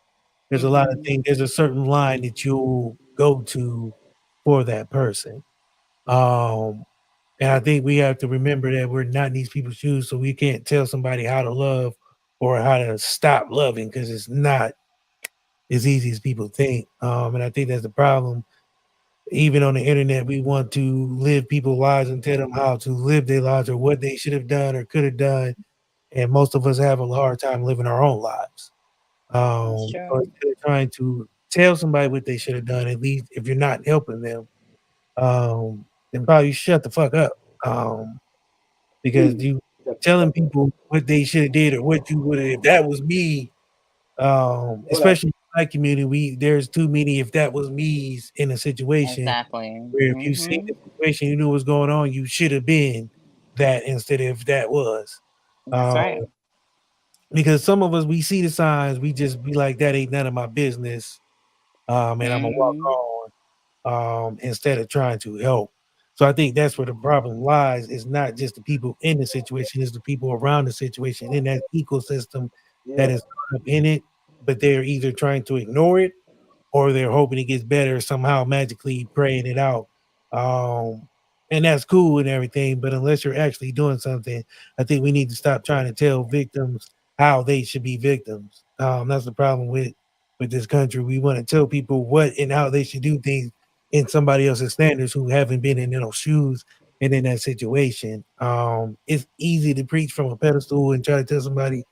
There's a lot of Mhm. things. There's a certain line that you'll go to for that person. Um, and I think we have to remember that we're not in these people's shoes, so we can't tell somebody how to love or how to stop loving because it's not as easy as people think. And I think that's the problem. Even on the internet, we want to live people's lives and tell them how to live their lives or what they should have done or could have done. And most of us have a hard time living our own lives. That's So true. instead of trying to tell somebody what they should have done, at least if you're not helping them, then probably shut the fuck up. Because Please you shut the telling fuck up. people what they should have did or what you would have if that was me, Hold on. especially in my community, there's too many if that was me's in a situation Exactly. where if you see the Mhm. situation, you knew what's going on, you should have been that instead of if that was. That's Um, right. because some of us we see the signs, we just be like, that ain't none of my business. And I'm gonna walk Mhm. on instead of trying to help. So I think that's where the problem lies. It's not just the people in the situation, it's the people around the situation in that ecosystem that Yeah. is caught up in it, but they're either trying to ignore it or they're hoping it gets better somehow magically praying it out. Um, and that's cool and everything, but unless you're actually doing something, I think we need to stop trying to tell victims how they should be victims. That's the problem with this country. We want to tell people what and how they should do things in somebody else's standards who haven't been in those shoes and in that situation. It's easy to preach from a pedestal and try to tell somebody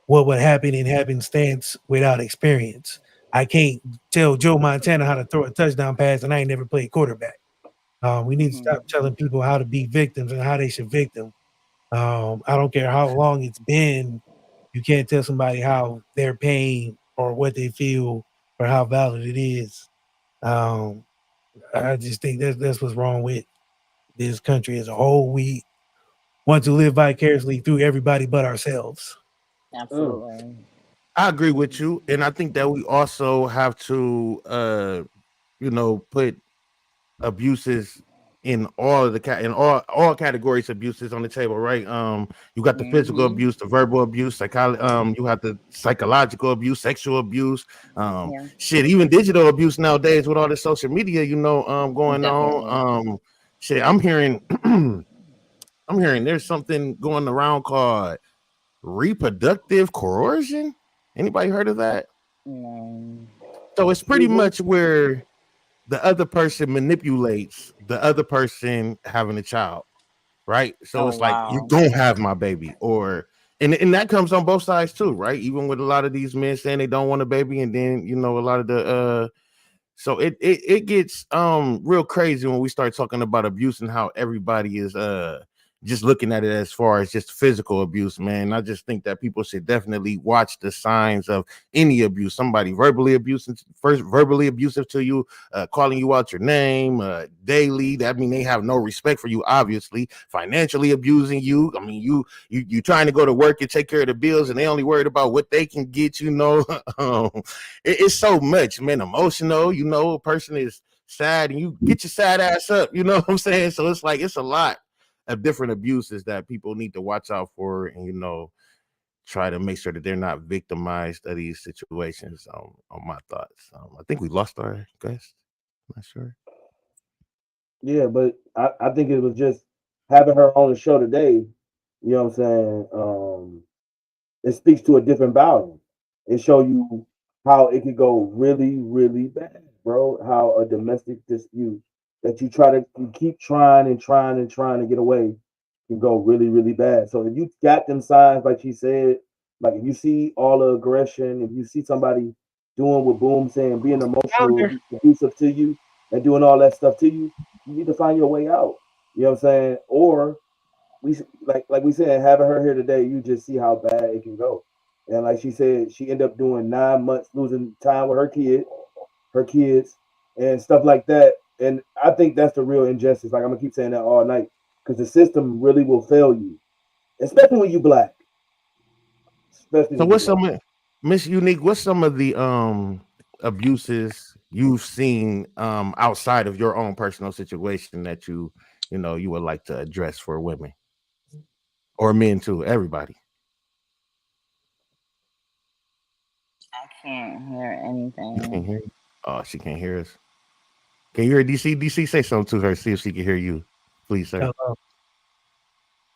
what would happen in happenstance without experience. I can't tell Joe Montana how to throw a touchdown pass, and I ain't never played quarterback. We need to stop Mhm. telling people how to be victims and how they should victim. I don't care how long it's been. You can't tell somebody how their pain or what they feel or how valid it is. Um, I just think that's what's wrong with this country as a whole. We want to live vicariously through everybody but ourselves. Mm. Absolutely. I agree with you, and I think that we also have to, put abuses in all of the in all categories of abuses on the table, right? You got the physical Mhm. abuse, the verbal abuse, you have the psychological abuse, sexual abuse, Yeah. shit, even digital abuse nowadays with all the social media, going on. Definitely. Shit, I'm hearing, I'm hearing there's something going around called reproductive coercion. Anybody heard of that? No. So it's pretty Excuse me. much where the other person manipulates the other person having a child, right? So Oh it's like you wow. don't have my baby, or and that comes on both sides too, right? Even with a lot of these men saying they don't want a baby, and then a lot of the so it gets real crazy when we start talking about abuse and how everybody is just looking at it as far as just physical abuse, man. I just think that people should definitely watch the signs of any abuse. Somebody verbally abusive to you, calling you out your name daily. That mean they have no respect for you, obviously. Financially abusing you. I mean, you trying to go to work and take care of the bills, and they only worried about what they can get. Um, it's so much, man. Emotional, a person is sad, and you get your sad ass up. You know what I'm saying? So it's like it's a lot of different abuses that people need to watch out for, and try to make sure that they're not victimized of these situations. On my thoughts, I think we lost our guest. Not sure. Yeah, but I think it was just having her on the show today. You know what I'm saying? It speaks to a different volume. It show you how it could go really, really bad, bro. How a domestic dispute that you keep trying and trying and trying to get away can go really, really bad. So if you got them signs, like she said, like if you see all the aggression, if you see somebody doing what Boom saying, being emotional, Founder. abusive to you, and doing all that stuff to you, you need to find your way out. You know what I'm saying? Or we like we said, having her here today, you just see how bad it can go. And like she said, she ended up doing 9 months losing time with her kids, and stuff like that. And I think that's the real injustice. Like I'm gonna keep saying that all night because the system really will fail you, especially when you black, especially So when you what's black. some Miss Unique? What's some of the abuses you've seen outside of your own personal situation that you know you would like to address for women or men too? Everybody. I can't hear You can't anything. hear you? Oh, she can't hear us. Can you hear DC? DC, say something to her. See if she can hear you. Please, sir. Hello.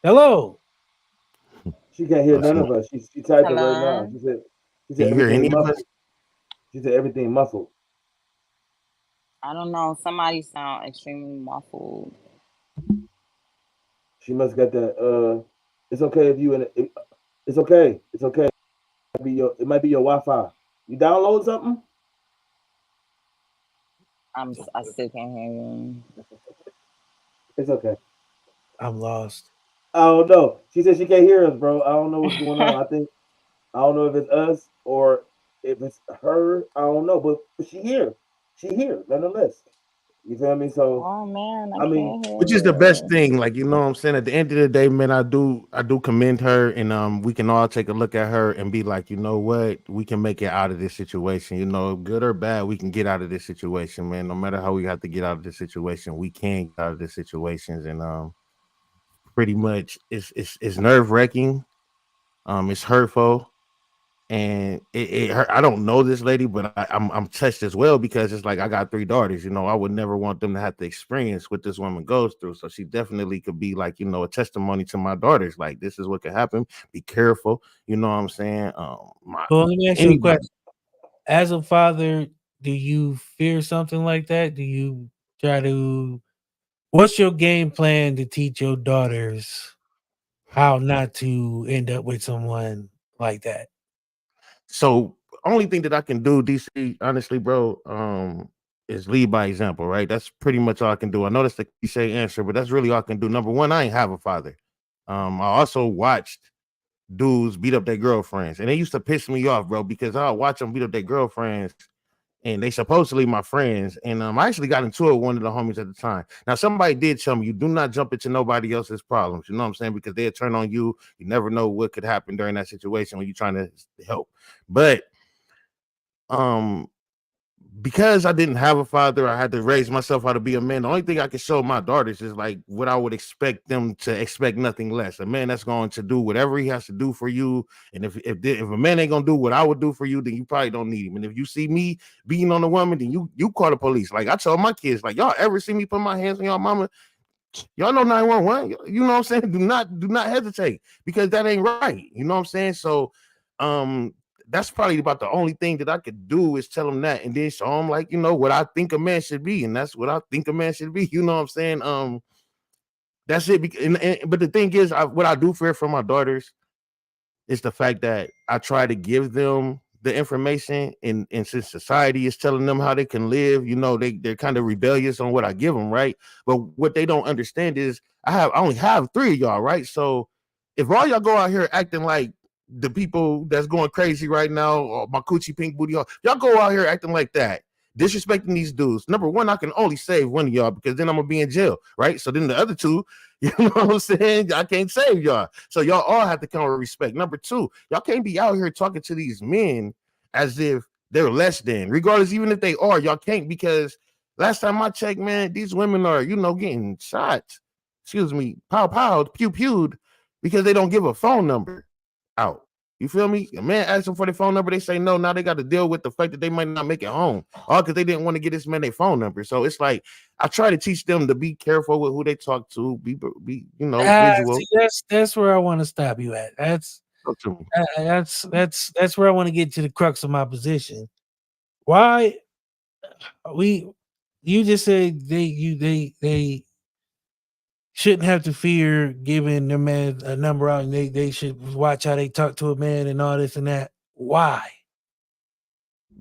Hello. She can't hear Oh, none she of won't. us. She typed it right now. Hello. She Can said you hear everything any of us? muffled. She said everything muffled. I don't know. Somebody sound extremely muffled. She must got that. It's okay if you it's okay. It's okay. It might be your Wi-Fi. You download something? I still can't hear you. It's okay. I'm lost. I don't know. She said she can't hear us, bro. I don't know what's going on. I don't know if it's us or if it's her. I don't know, but she here. She here nonetheless. You feel me? So Oh man, I I mean, can't hear Which is the best you. thing, like you know what I'm saying. At the end of the day, man, I do commend her, and we can all take a look at her and be like, you know what, we can make it out of this situation. You know, good or bad, we can get out of this situation, man. No matter how we have to get out of this situation, we can get out of this situations, and pretty much it's nerve wracking, it's hurtful, and it hurt. I don't know this lady, but I'm touched as well because it's like I got 3 daughters. You know, I would never want them to have to experience what this woman goes through. So she definitely could be like, you know, a testimony to my daughters. Like this is what could happen. Be careful. You know what I'm saying? My Well, let me ask you a anybody. question. As a father, do you fear something like that? Do you try to what's your game plan to teach your daughters how not to end up with someone like that? So only thing that I can do, DC, honestly, bro, is lead by example, right? That's pretty much all I can do. I know that's the cliche answer, but that's really all I can do. Number one, I ain't have a father. I also watched dudes beat up their girlfriends, and they used to piss me off, bro, because I watch them beat up their girlfriends, and they supposedly my friends. And I actually got into it with one of the homies at the time. Now, somebody did tell me you do not jump into nobody else's problems. You know what I'm saying? Because they'll turn on you. You never know what could happen during that situation when you're trying to help. But um because I didn't have a father, I had to raise myself how to be a man. The only thing I can show my daughters is like what I would expect them to expect, nothing less. A man that's going to do whatever he has to do for you. And if a man ain't gonna do what I would do for you, then you probably don't need him. And if you see me beating on a woman, then you call the police. Like I tell my kids, like y'all ever see me put my hands on y'all mama, y'all know 911. You know what I'm saying? Do not hesitate because that ain't right. You know what I'm saying? So um that's probably about the only thing that I could do is tell them that and then show them like, you know, what I think a man should be. And that's what I think a man should be. You know what I'm saying? That's it. But the thing is, what I do fear for my daughters it's the fact that I try to give them the information, and since society is telling them how they can live, you know, they're kind of rebellious on what I give them, right? But what they don't understand is I only have 3 of y'all, right? So if all y'all go out here acting like the people that's going crazy right now, or my coochie pink booty, y'all go out here acting like that, disrespecting these dudes. Number one, I can only save one of y'all because then I'm gonna be in jail, right? So then the other two, you know what I'm saying? I can't save y'all. So y'all all have to come with respect. Number two, y'all can't be out here talking to these men as if they're less than, regardless, even if they are, y'all can't because last time I checked, man, these women are, you know, getting shot. Excuse me, pow pow, pew pewed because they don't give a phone number out. You feel me? A man asks them for their phone number, they say no. Now they got to deal with the fact that they might not make it home, all because they didn't want to get this man their phone number. So it's like I try to teach them to be careful with who they talk to, be you know, See, visual. that's where I want to stop you at. Talk to me. That's where I want to get to the crux of my position. Why we you just said they shouldn't have to fear giving their man a number out, and they should watch how they talk to a man and all this and that. Why?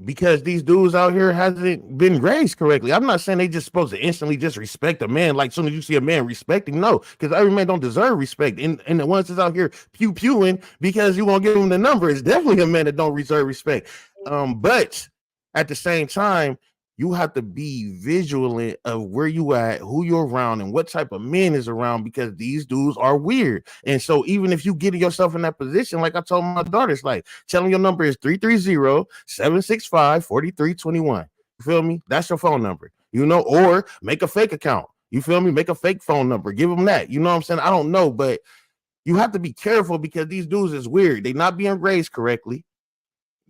because these dudes out here hasn't been raised correctly. I'm not saying they just supposed to instantly just respect a man. Like, soon as you see a man respecting, no, because every man don't deserve respect. And the ones that's out here pew pewing because you won't give them the number, it's definitely a man that don't deserve respect. But at the same time, you have to be vigilant of where you at, who you're around, and what type of men is around, because these dudes are weird. And so even if you get yourself in that position, like I told my daughters, like, tell them your number is 330-765-4321. You feel me? That's your phone number, or make a fake account. You feel me? Make a fake phone number. Give them that. You know what I'm saying? I don't know, but you have to be careful because these dudes is weird. They not being raised correctly.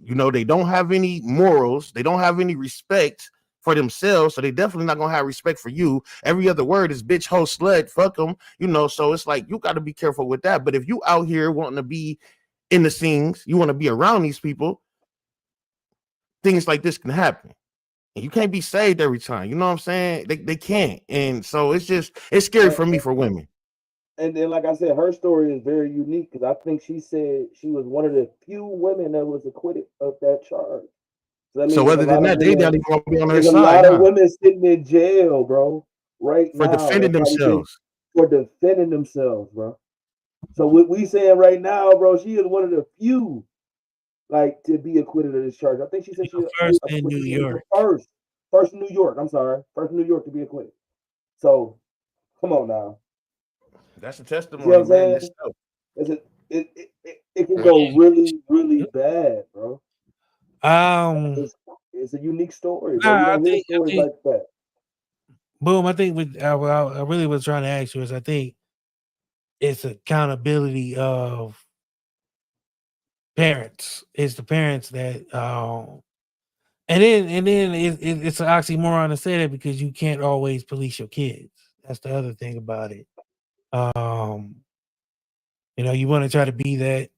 They don't have any morals. They don't have any respect for themselves. So they definitely not gonna have respect for you. Every other word is bitch, hoe, slut, fuck them. So it's like you got to be careful with that. But if you out here wanting to be in the scenes, you want to be around these people, things like this can happen. And you can't be saved every time. You know what I'm saying? They can't. And so it's scary And, for me for women. and then, like I said, her story is very unique because I think she said she was one of the few women that was acquitted of that charge. So that So means other than that, they don't even want to be on her there's a side, lot of huh? women sitting in jail, bro, right For now. defending That probably been themselves. for defending themselves, bro. So what we saying right now, bro, she is one of the few like to be acquitted of this charge. I think she said First in what New she said was the York. first in New York. I'm sorry, first in New York to be acquitted. So come on now, That's a you see what testimony, I'm man. saying? That's so. It's a, it can go really really bad, bro. Um, It's it's a unique story, bro. You nah, don't hear I stories think, like that. boom. I think what I really was trying to ask you is, I think it's accountability of parents. It's the parents that, and then it's an oxymoron to say that because you can't always police your kids. That's the other thing about it. Um, you want to try to be that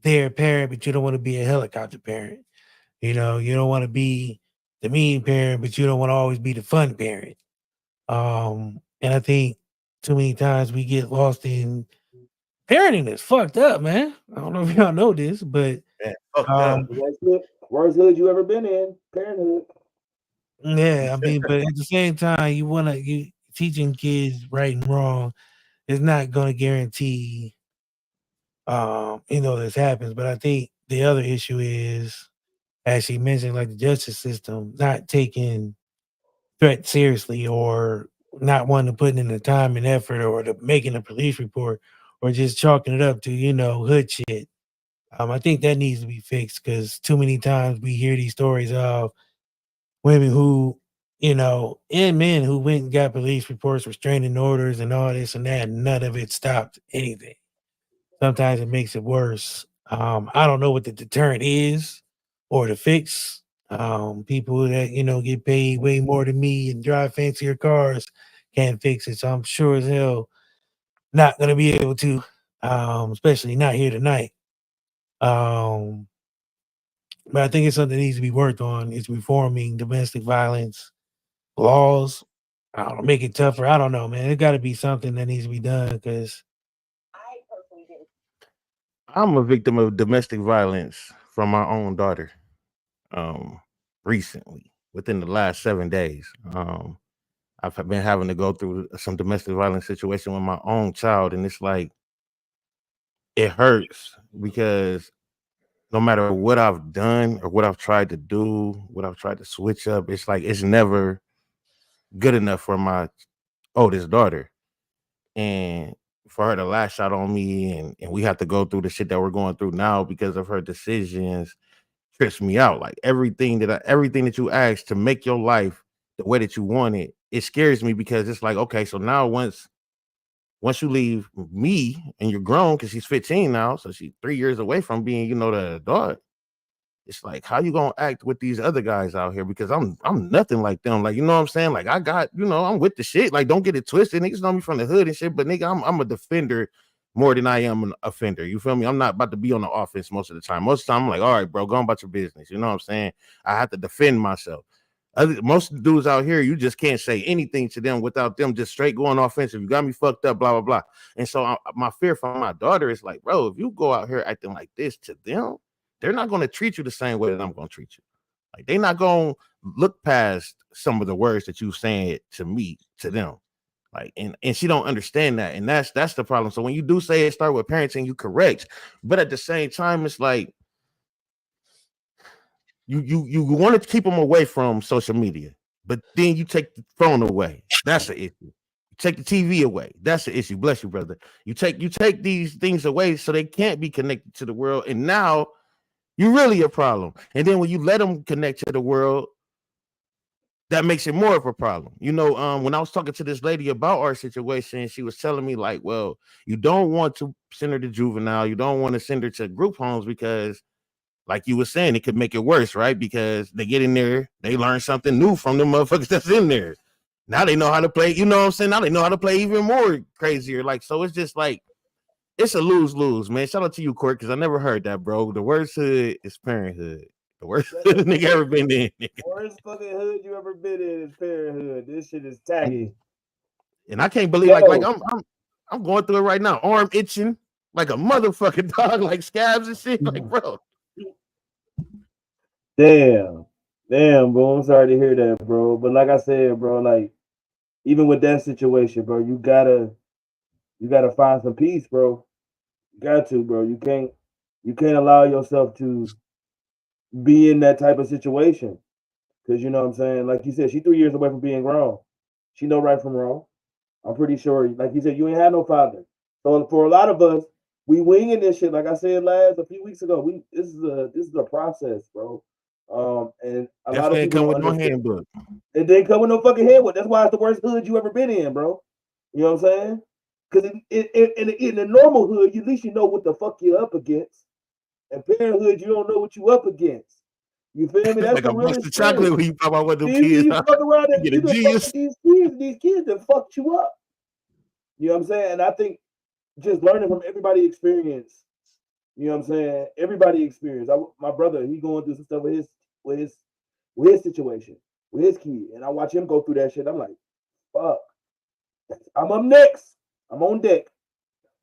their parent, but you don't want to be a helicopter parent. You don't want to be the mean parent, but you don't want to always be the fun parent. And I think too many times we get lost in parenting is fucked up, man. I don't know if y'all know this, but Man, fucked um, up. Worst hood you ever been in? Parenthood. yeah, I mean, but at the same time, you teaching kids right and wrong is not going to guarantee this happens. But I think the other issue is, as she mentioned, like the justice system not taking threat seriously, or not wanting to put in the time and effort, or the making a police report, or just chalking it up to hood shit. I think that needs to be fixed because too many times we hear these stories of women who, and men who went and got police reports, restraining orders, and all this and that. And none of it stopped anything. Sometimes it makes it worse. I don't know what the deterrent is or the fix. People that get paid way more than me and drive fancier cars can't fix it. So I'm sure as hell not gonna be able to. Especially not here tonight. Um, but I think it's something that needs to be worked on. It's reforming domestic violence laws. I don't know, make it tougher. I don't know, man. It got to be something that needs to be done because I'm a victim of domestic violence from my own daughter. Um, Recently, within the last 7 days, I've been having to go through some domestic violence situation with my own child, and it's like it hurts because no matter what I've done or what I've tried to do, what I've tried to switch up, it's like it's never good enough for my oldest daughter. And for her to lash out on me, and we have to go through the shit that we're going through now because of her decisions, trips me out. Like everything that you asked to make your life the way that you want it, it scares me because it's like, okay, so now once you leave me and you're grown, because she's 15 now, so she's 3 years away from being, the adult. It's like, how you gonna act with these other guys out here? Because I'm nothing like them. Like, you know what I'm saying? Like, I got, I'm with the shit. Like, don't get it twisted. Niggas know me from the hood and shit, but nigga, I'm a defender more than I am an offender. You feel me? I'm not about to be on the offense most of the time. Most of the time, I'm like, all right, bro, go on about your business. You know what I'm saying? I have to defend myself. Most dudes out here, you just can't say anything to them without them just straight going offensive. You got me fucked up, blah blah blah. And so my fear for my daughter is like, bro, if you go out here acting like this to them, they're not going to treat you the same way that I'm going to treat you. Like they not gonna look past some of the words that you saying to me to them. Like and she don't understand that, and that's the problem. So when you do say it start with parenting, you correct, but at the same time, it's like you want to keep them away from social media, but then you take the phone away. That's an issue. You take the TV away. That's an issue. Bless you, brother. You take these things away so they can't be connected to the world, and now you're really a problem. And then when you let them connect to the world, that makes it more of a problem. When I was talking to this lady about our situation, she was telling me like, well, you don't want to send her to juvenile, you don't want to send her to group homes because, like you were saying, it could make it worse, right? Because they get in there, they learn something new from the motherfuckers that's in there. Now they know how to play, you know what I'm saying? Now they know how to play even more crazier. Like, so it's just like, it's a lose-lose, man. Shout out to you, Court, because I never heard that, bro. The worst hood is parenthood. The worst hood nigga ever been in. Worst fucking hood you ever been in is parenthood. This shit is tacky. And I can't believe like Yo, I'm going through it right now. Arm itching like a motherfucking dog, like scabs and shit. Like, bro. damn, bro. I'm sorry to hear that, bro. But like I said, bro, like even with that situation, bro, you gotta find some peace, bro. You got to, bro. You can't allow yourself to be in that type of situation. Cause you know what I'm saying? Like you said, she 3 years away from being grown. She know right from wrong. I'm pretty sure, like you said, you ain't had no father. So for a lot of us, we winging this shit. Like I said last a few weeks ago, this is a process, bro. And a lot of Definitely ain't people come don't with no understand. handbook. It didn't come with no fucking handbook. That's why it's the worst hood you ever been in, bro. You know what I'm saying? Because in the normal hood, at least you know what the fuck you're up against. In parenthood, you don't know what you up against. You feel me? That's Like the a box realest of shit. chocolate when you pop out with them kids. You fuck around You and get a you done fuck genius. with these kids that fucked you up. You know what I'm saying? And I think just learning from everybody experience, you know what I'm saying? Everybody experience. My brother, he going through some stuff with his with his situation, with his kid. And I watch him go through that shit. I'm like, fuck. I'm up next. I'm on deck.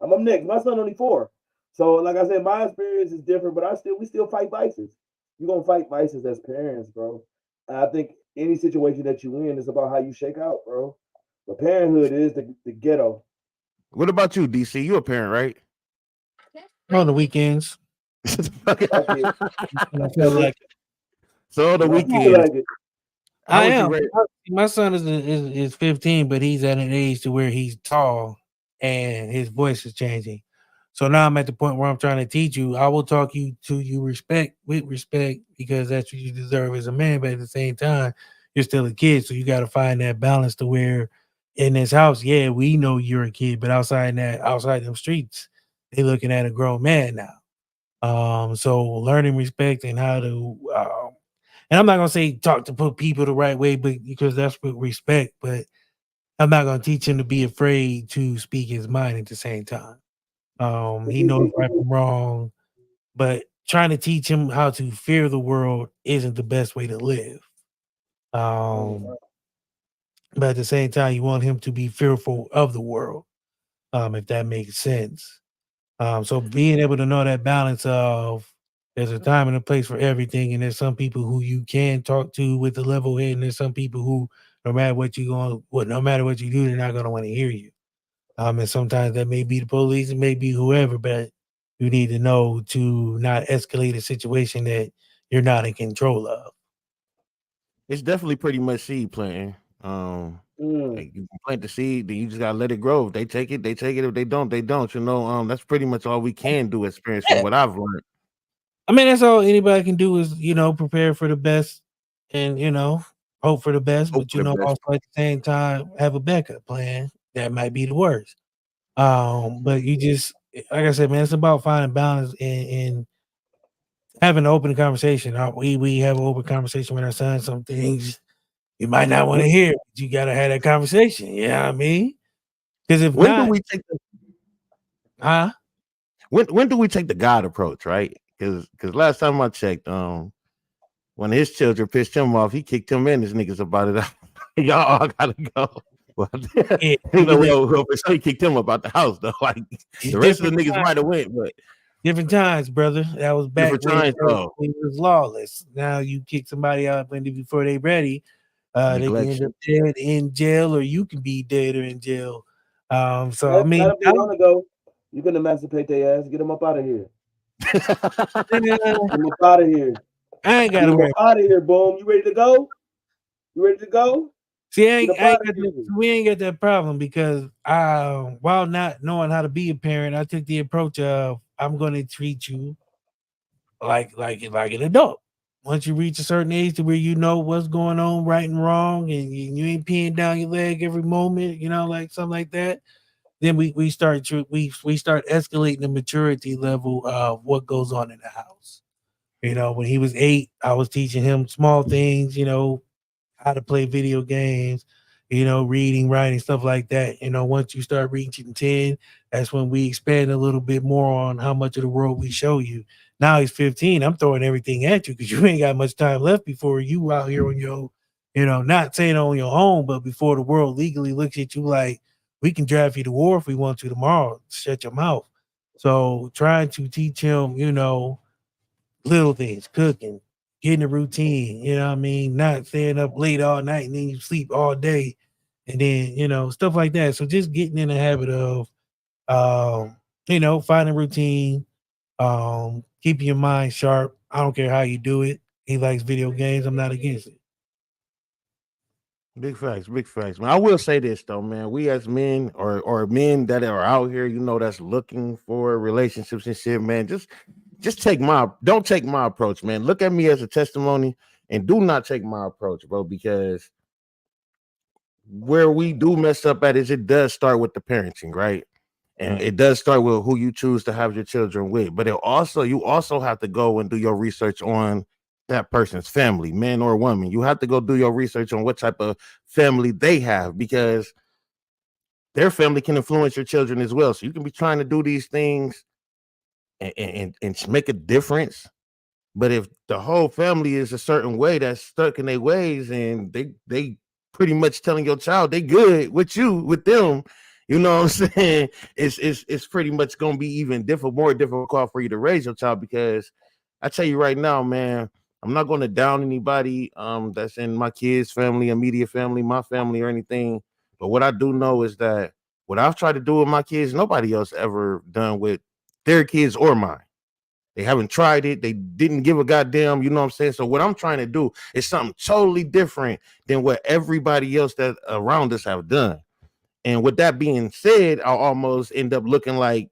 I'm up next. My son only 4. So like I said, my experience is different, but we still fight vices. You're gonna fight vices as parents, bro. And I think any situation that you in is about how you shake out, bro. But parenthood is the ghetto. What about you, DC? You a parent, right? On the weekends. Fuck it. I feel Fuck it. like So on the I feel weekends, like it. how I would you am. rate? My son is 15, but he's at an age to where he's tall and his voice is changing. So now I'm at the point where I'm trying to teach you. I will talk you to you respect with respect because that's what you deserve as a man. But at the same time, you're still a kid, so you got to find that balance to where in this house, yeah, we know you're a kid, but outside them streets, they looking at a grown man now. So learning respect and how to and I'm not gonna say talk to put people the right way, but because that's with respect, but I'm not gonna teach him to be afraid to speak his mind at the same time. He knows right from wrong, but trying to teach him how to fear the world isn't the best way to live. Um, but at the same time, you want him to be fearful of the world, if that makes sense. So being able to know that balance of there's a time and a place for everything, and there's some people who you can talk to with the level head, and there's some people who no matter what you do, they're not gonna want to hear you. And sometimes that may be the police, it may be whoever, but you need to know to not escalate a situation that you're not in control of. It's definitely pretty much seed planting. Mm. Like you can plant the seed, then you just gotta let it grow. If they take it, they take it. If they don't, they don't. That's pretty much all we can do. Experience from Yeah. what I've learned. I mean, that's all anybody can do is, prepare for the best and, hope for the best, Hope but, for the best. also at the same time, have a backup plan that might be the worst. But you just, like I said, man, it's about finding balance and having an open conversation. We have an open conversation with our son. Some things you might not want When, to hear, but you got to have that conversation. You know what I mean? Because if when do not, we take the huh? when do we take the God approach, right? Because last time I checked, when his children pissed him off, he kicked him and his niggas about it. Y'all all gotta go. Well, Yeah, you know, look, well, for sure he kicked him about the house though. Like it's the rest of the different niggas times. might have went, but Different times, brother. That was back Different times, though. when it was lawless. Now you kick somebody out before they ready, they can end up Neglection. dead in jail, or you can be dead or in jail. So I Let mean, them be on the go. You can emancipate their ass. Get them up out of here. Get them up out of here. I ain't Get gotta them up worry. out of here. Boom. You ready to go? You ready to go? See, Get up I out ain't of got here. we ain't got that problem because while not knowing how to be a parent, I took the approach of I'm going to treat you like an adult. Once you reach a certain age to where you know what's going on, right and wrong, and you ain't peeing down your leg every moment, like something like that. Then we start escalating the maturity level of what goes on in the house. When he was 8, I was teaching him small things, how to play video games, reading, writing, stuff like that. Once you start reaching 10, that's when we expand a little bit more on how much of the world we show you. Now he's 15. I'm throwing everything at you because you ain't got much time left before you out here on your, not saying on your own, but before the world legally looks at you like we can drive you to war if we want to tomorrow. Shut your mouth. So trying to teach him, little things, cooking, getting a routine, what I mean? Not staying up late all night and then you sleep all day and then, stuff like that. So just getting in the habit of finding routine, keeping your mind sharp. I don't care how you do it. He likes video games. I'm not against it. Big facts, man. I will say this though, man. We as men or men that are out here, that's looking for relationships and shit, man. Just don't take my approach, man. Look at me as a testimony and do not take my approach, bro, because where we do mess up at is it does start with the parenting, right? And it does start with who you choose to have your children with. But you also have to go and do your research on that person's family, man or woman. You have to go do your research on what type of family they have because their family can influence your children as well. So you can be trying to do these things and make a difference. But if the whole family is a certain way that's stuck in their ways and they pretty much telling your child they good with them, you know what I'm saying? It's pretty much gonna be even more difficult for you to raise your child because I tell you right now, man, I'm not gonna down anybody that's in my kids' family, immediate family, my family, or anything. But what I do know is that what I've tried to do with my kids, nobody else ever done with their kids or mine. They haven't tried it. They didn't give a goddamn, you know what I'm saying? So what I'm trying to do is something totally different than what everybody else that around us have done. And with that being said, I'll almost end up looking like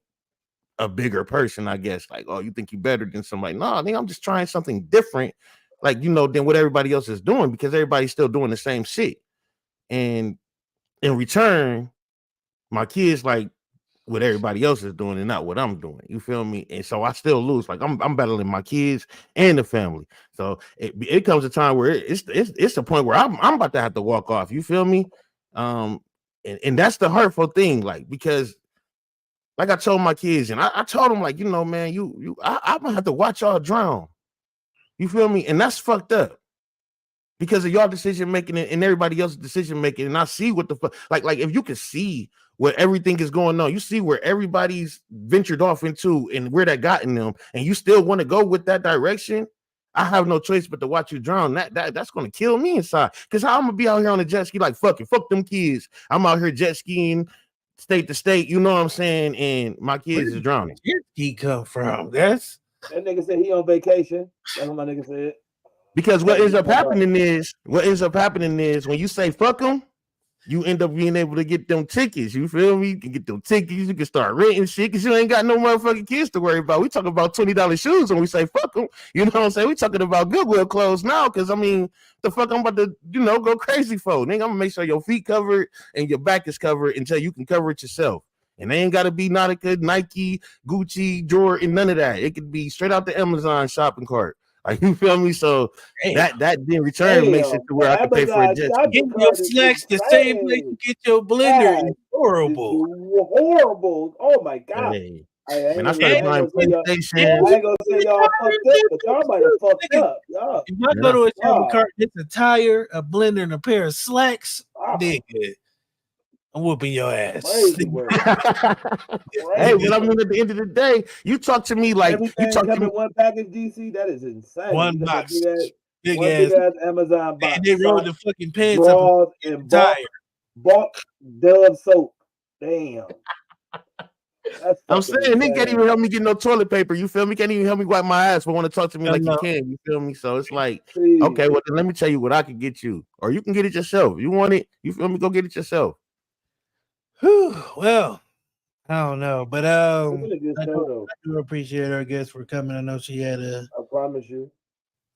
a bigger person, I guess. Like, oh, you think you're better than somebody? No, I think I'm just trying something different, like, than what everybody else is doing because everybody's still doing the same shit. And in return, my kids like what everybody else is doing and not what I'm doing. You feel me? And so I still lose. Like I'm battling my kids and the family. So it comes a time where it's a point where I'm about to have to walk off. You feel me? And that's the hurtful thing, like because like I told my kids, and I told them, like, man, I'm gonna have to watch y'all drown. You feel me? And that's fucked up because of y'all decision making and everybody else's decision making. And I see what the fuck, like if you can see where everything is going on, you see where everybody's ventured off into and where that gotten them, and you still want to go with that direction. I have no choice but to watch you drown. That's gonna kill me inside. Cause how I'm gonna be out here on a jet ski, like fuck them kids. I'm out here jet skiing state to state, you know what I'm saying? And my Where kids is did drowning. he come from? That's That nigga said he on vacation. That's what my nigga said. Because Gotta get my brother. what ends up happening is when you say fuck them, you end up being able to get them tickets. You feel me? You can get them tickets. You can start renting shit because you ain't got no motherfucking kids to worry about. We talking about $20 shoes when we say fuck them. You know what I'm saying? We talking about Goodwill clothes now because I mean, the fuck I'm about to go crazy for. Nigga, I'm gonna make sure your feet covered and your back is covered until you can cover it yourself. And they ain't got to be Nautica, Nike, Gucci, Jordan, none of that. It could be straight out the Amazon shopping cart. Like, you feel me? So damn. that in return makes it Damn, to the where I can pay for a Amazon jet ski. shopping Getting your cart is slacks the same place you insane. get your blender God, is it's horrible. horrible. Oh my god. Hey, I ain't man, I gonna, Hey, started I ain't buying gonna say y'all. PlayStation. I ain't gonna say y'all fucked up, but y'all might have fucked nigga, up. Y'all, if I go Yeah. to a shopping wow, cart, it's a tire, a blender, and a pair of slacks, wow. nigga. I'm whooping your ass. Crazy work. Hey, Crazy but I work. mean, at the end of the day, you talk to me like you Everything talk to come me. in one package, DC. That is insane. One You got that box, big ass, big one big ass. ass Amazon And box, they rolled the socks, fucking pants up and drawers, get and the tire. Bulk Dove soap. Damn, that's I'm fucking saying they can't insane. even help me get no toilet paper. You feel me? Can't even help me wipe my ass, but want to talk to me I like you know. can. You feel me? So it's like, See, okay, well then let me tell you what I can get you, or you can get it yourself. You want it? You feel me? Go get it yourself. Whew, well, I don't know, but it's been a good I show do, though. I do appreciate our guest for coming. I know she had a I promise you.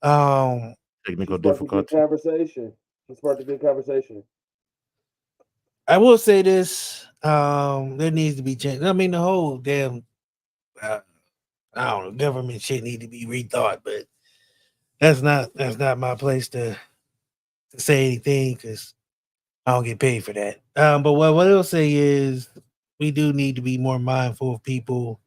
um. She Technical sparked a good difficulty. conversation. She sparked a good conversation. I will say this. There needs to be change. I mean, the whole damn uh, I don't know, government shit need to be rethought, but that's not my place to say anything because I don't get paid for that. But what I'll say is we do need to be more mindful of people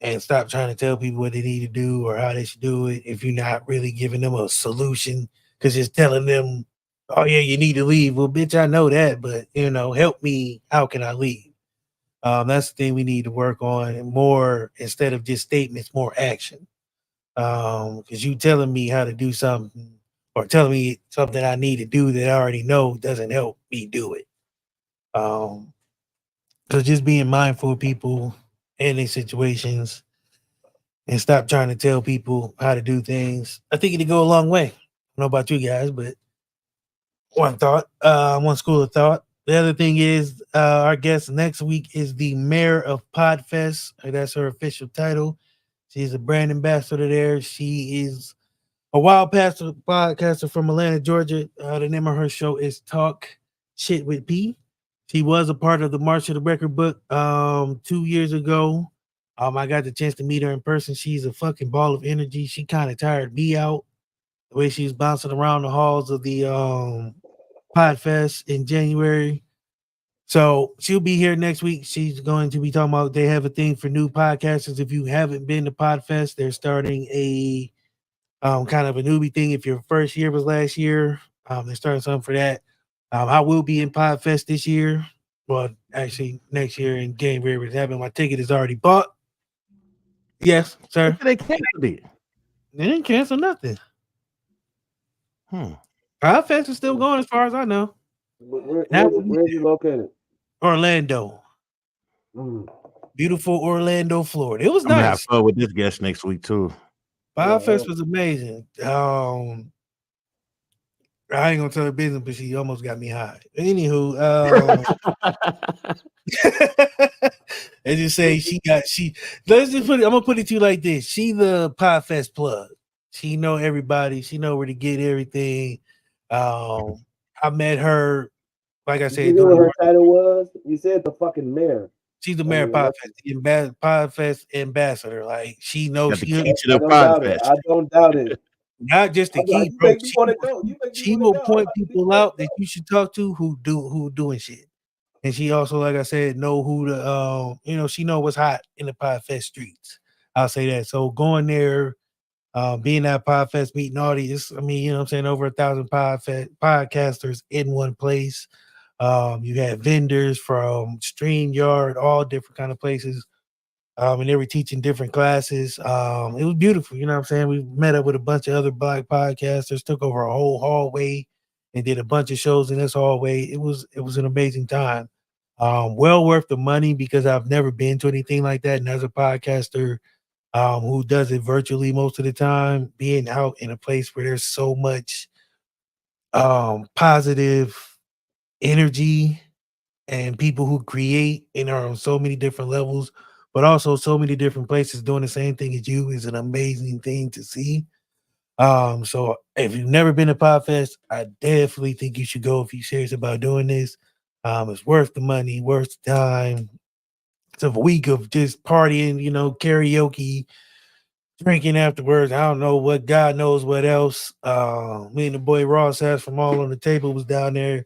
and stop trying to tell people what they need to do or how they should do it if you're not really giving them a solution because just telling them, oh yeah, you need to leave. Well, bitch, I know that, but help me. How can I leave? That's the thing we need to work on and more instead of just statements, more action. Because you telling me how to do something or telling me something I need to do that I already know doesn't help me do it. Um, so just being mindful of people in these situations and stop trying to tell people how to do things. I think it'd go a long way. I don't know about you guys, but one thought, one school of thought. The other thing is, our guest next week is the mayor of Podfest. That's her official title. She's a brand ambassador there. She is a wild pastor podcaster from Atlanta, Georgia. The name of her show is Talk Shit with P. She was a part of the March of the Record book 2 years ago. I got the chance to meet her in person. She's a fucking ball of energy. She kind of tired me out the way she was bouncing around the halls of the Podfest in January. So she'll be here next week. She's going to be talking about they have a thing for new podcasters. If you haven't been to Podfest, they're starting a kind of a newbie thing. If your first year was last year, they're starting something for that. I will be in Podfest this year. Well, actually, next year in January it's happening. My ticket is already bought. Yes, sir. They canceled it. They didn't cancel nothing. Hmm. Podfest is still going as far as I know. Now Where's it located? Orlando, Mm, beautiful Orlando, Florida. It was I'm gonna have nice. fun with this guest next week too. yeah, Podfest was amazing. I ain't gonna tell her business, but she almost got me high. Anywho, and just say she. Let's just put it. I'm gonna put it to you like this. She the Podfest plug. She know everybody. She know where to get everything. Um, I met her, like I did you said, hear during what the her March. title was? You said the fucking mayor. She's the I mayor of mean, Podfest, the Podfest ambassador. Like she knows Got the she key to I the don't pod doubt it. fest. I don't doubt it. not just the I'm like, key, you bro. make me want to go. You make me She want to will go. I'm point about to be people ready to out that go. you should talk to who doing shit. And she also, like I said, know who to she know what's hot in the Podfest streets. I'll say that. So going there, being at Podfest, meeting audience, I mean, I'm saying over 1,000 podcasters in one place. You had vendors from StreamYard, all different kind of places. And they were teaching different classes. It was beautiful, you know what I'm saying? We met up with a bunch of other black podcasters, took over a whole hallway and did a bunch of shows in this hallway. It was an amazing time. Well worth the money because I've never been to anything like that. And as a podcaster who does it virtually most of the time, being out in a place where there's so much positive energy and people who create and are on so many different levels, but also so many different places doing the same thing as you is an amazing thing to see. So if you've never been to Podfest, I definitely think you should go if you're serious about doing this. It's worth the money, worth the time. It's a week of just partying, karaoke, drinking afterwards. I don't know what God knows what else. Me and the boy Ross has from All on the Table was down there.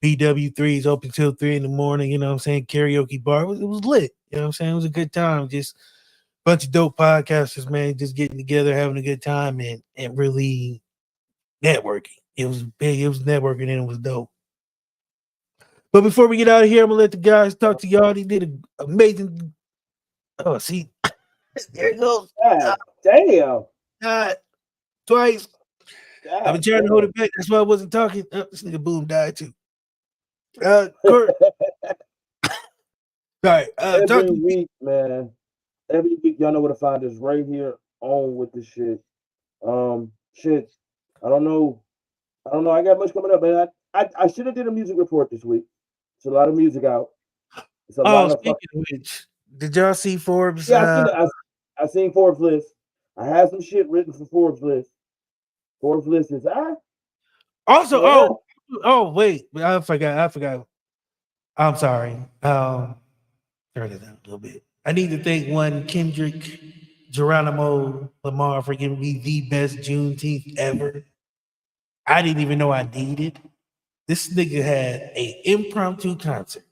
BW3 is open till 3 in the morning. You know what I'm saying? Karaoke bar. It was lit. You know what I'm saying? It was a good time. Just bunch of dope podcasters, man, just getting together, having a good time, and really networking. It was big. It was networking, and it was dope. But before we get out of here, I'm gonna let the guys talk to y'all. They did an amazing. Oh, see, there it goes. God damn. God, twice. I've been God trying to hold damn. it back. That's why I wasn't talking. Oh, this nigga Boom died too. Kurt, all right. Talk Every to me. week, man. Every week, y'all know where to find us right here on with the shit. Shit. I don't know. I don't know. I got much coming up, man. I should have did a music report this week. It's a lot of music out. It's a Oh, lot of speaking of which, did y'all see Forbes? yeah. I seen it. I seen Forbes list. I had some shit written for Forbes list. Forbes list is Also, yeah. wait, I forgot. I'm sorry. Turn it down a little bit. I need to thank one Kendrick Geronimo Lamar for giving me the best Juneteenth ever. I didn't even know I needed. This nigga had a impromptu concert.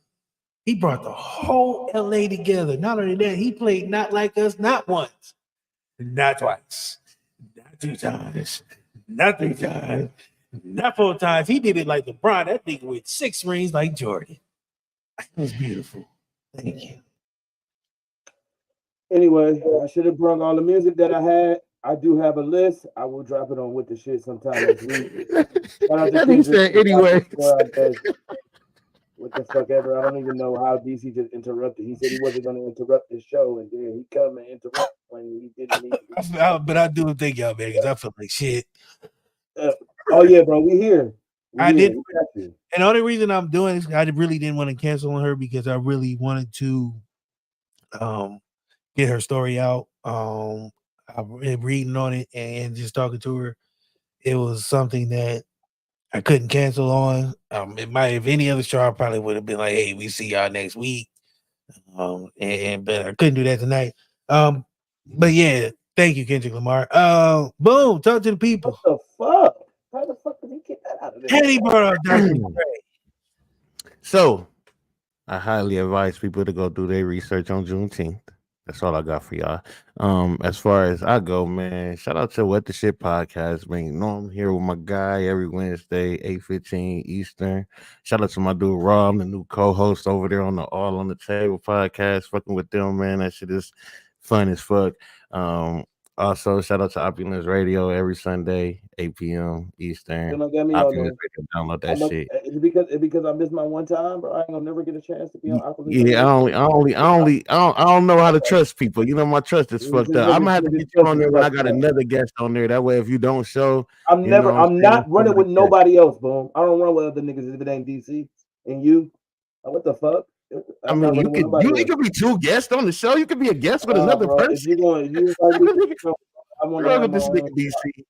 He brought the whole LA together. Not only that, he played Not Like Us not once, not twice, not two times, not three times, not four times. He did it like LeBron. That nigga with 6 rings like Jordan. It was beautiful. Thank you. Anyway, I should have brought all the music that I had. I do have a list. I will drop it on with the shit sometime next week. Shout out to That he Kendrick said, for dropping anyways. before I guess what the fuck ever. I don't even know how DC just interrupted. He said he wasn't going to interrupt the show, and then he come and interrupt when he didn't need to. But I do thank y'all, man, because I feel like shit. Uh, oh yeah, bro, we here. We I here. did, We got you. and the only reason I'm doing this, I really didn't want to cancel on her because I really wanted to um get her story out. I've been reading on it and just talking to her. It was something that I couldn't cancel on. It might, if any other show, I probably would have been like, "Hey, we see y'all next week." But I couldn't do that tonight. Um, but yeah, thank you, Kendrick Lamar. Boom, talk to the What people. the fuck? How the fuck did he get that out of there? And he brought up Dr. Dre. So I highly advise people to go do their research on Juneteenth. That's all I got for y'all. As far as I go, man, shout out to What the Shit Podcast, man. You know I'm here with my guy every Wednesday, 8:15 Eastern. Shout out to my dude Rob, the new co-host over there on the All on the Table podcast. Fucking with them, man. That shit is fun as fuck. Um, Also, shout out to Opulence Radio every Sunday, 8 p.m. Still Eastern. don't get me on Opulence there. Radio, download that I'm a, shit. it's because I missed my one time, bro. I ain't gonna never get a chance to be on Aqua Yeah, Radio. I don't know how to Okay. trust people. You know, my trust is This fucked is up. I'm gonna have to niggas get you trust on is there when I fucked got up. another guest on there. That way, if you don't show, I'm you know never. what I'm I'm saying, not shit running like with that. nobody else, boom. I don't run with other niggas if it ain't DC and you. What the fuck? I I'm mean, not running with nobody it else. could be two guests on the show. You could be a guest with another Bro. If person. you going, if you invite me to the show, I want to Wrong have with my this nigga own DC.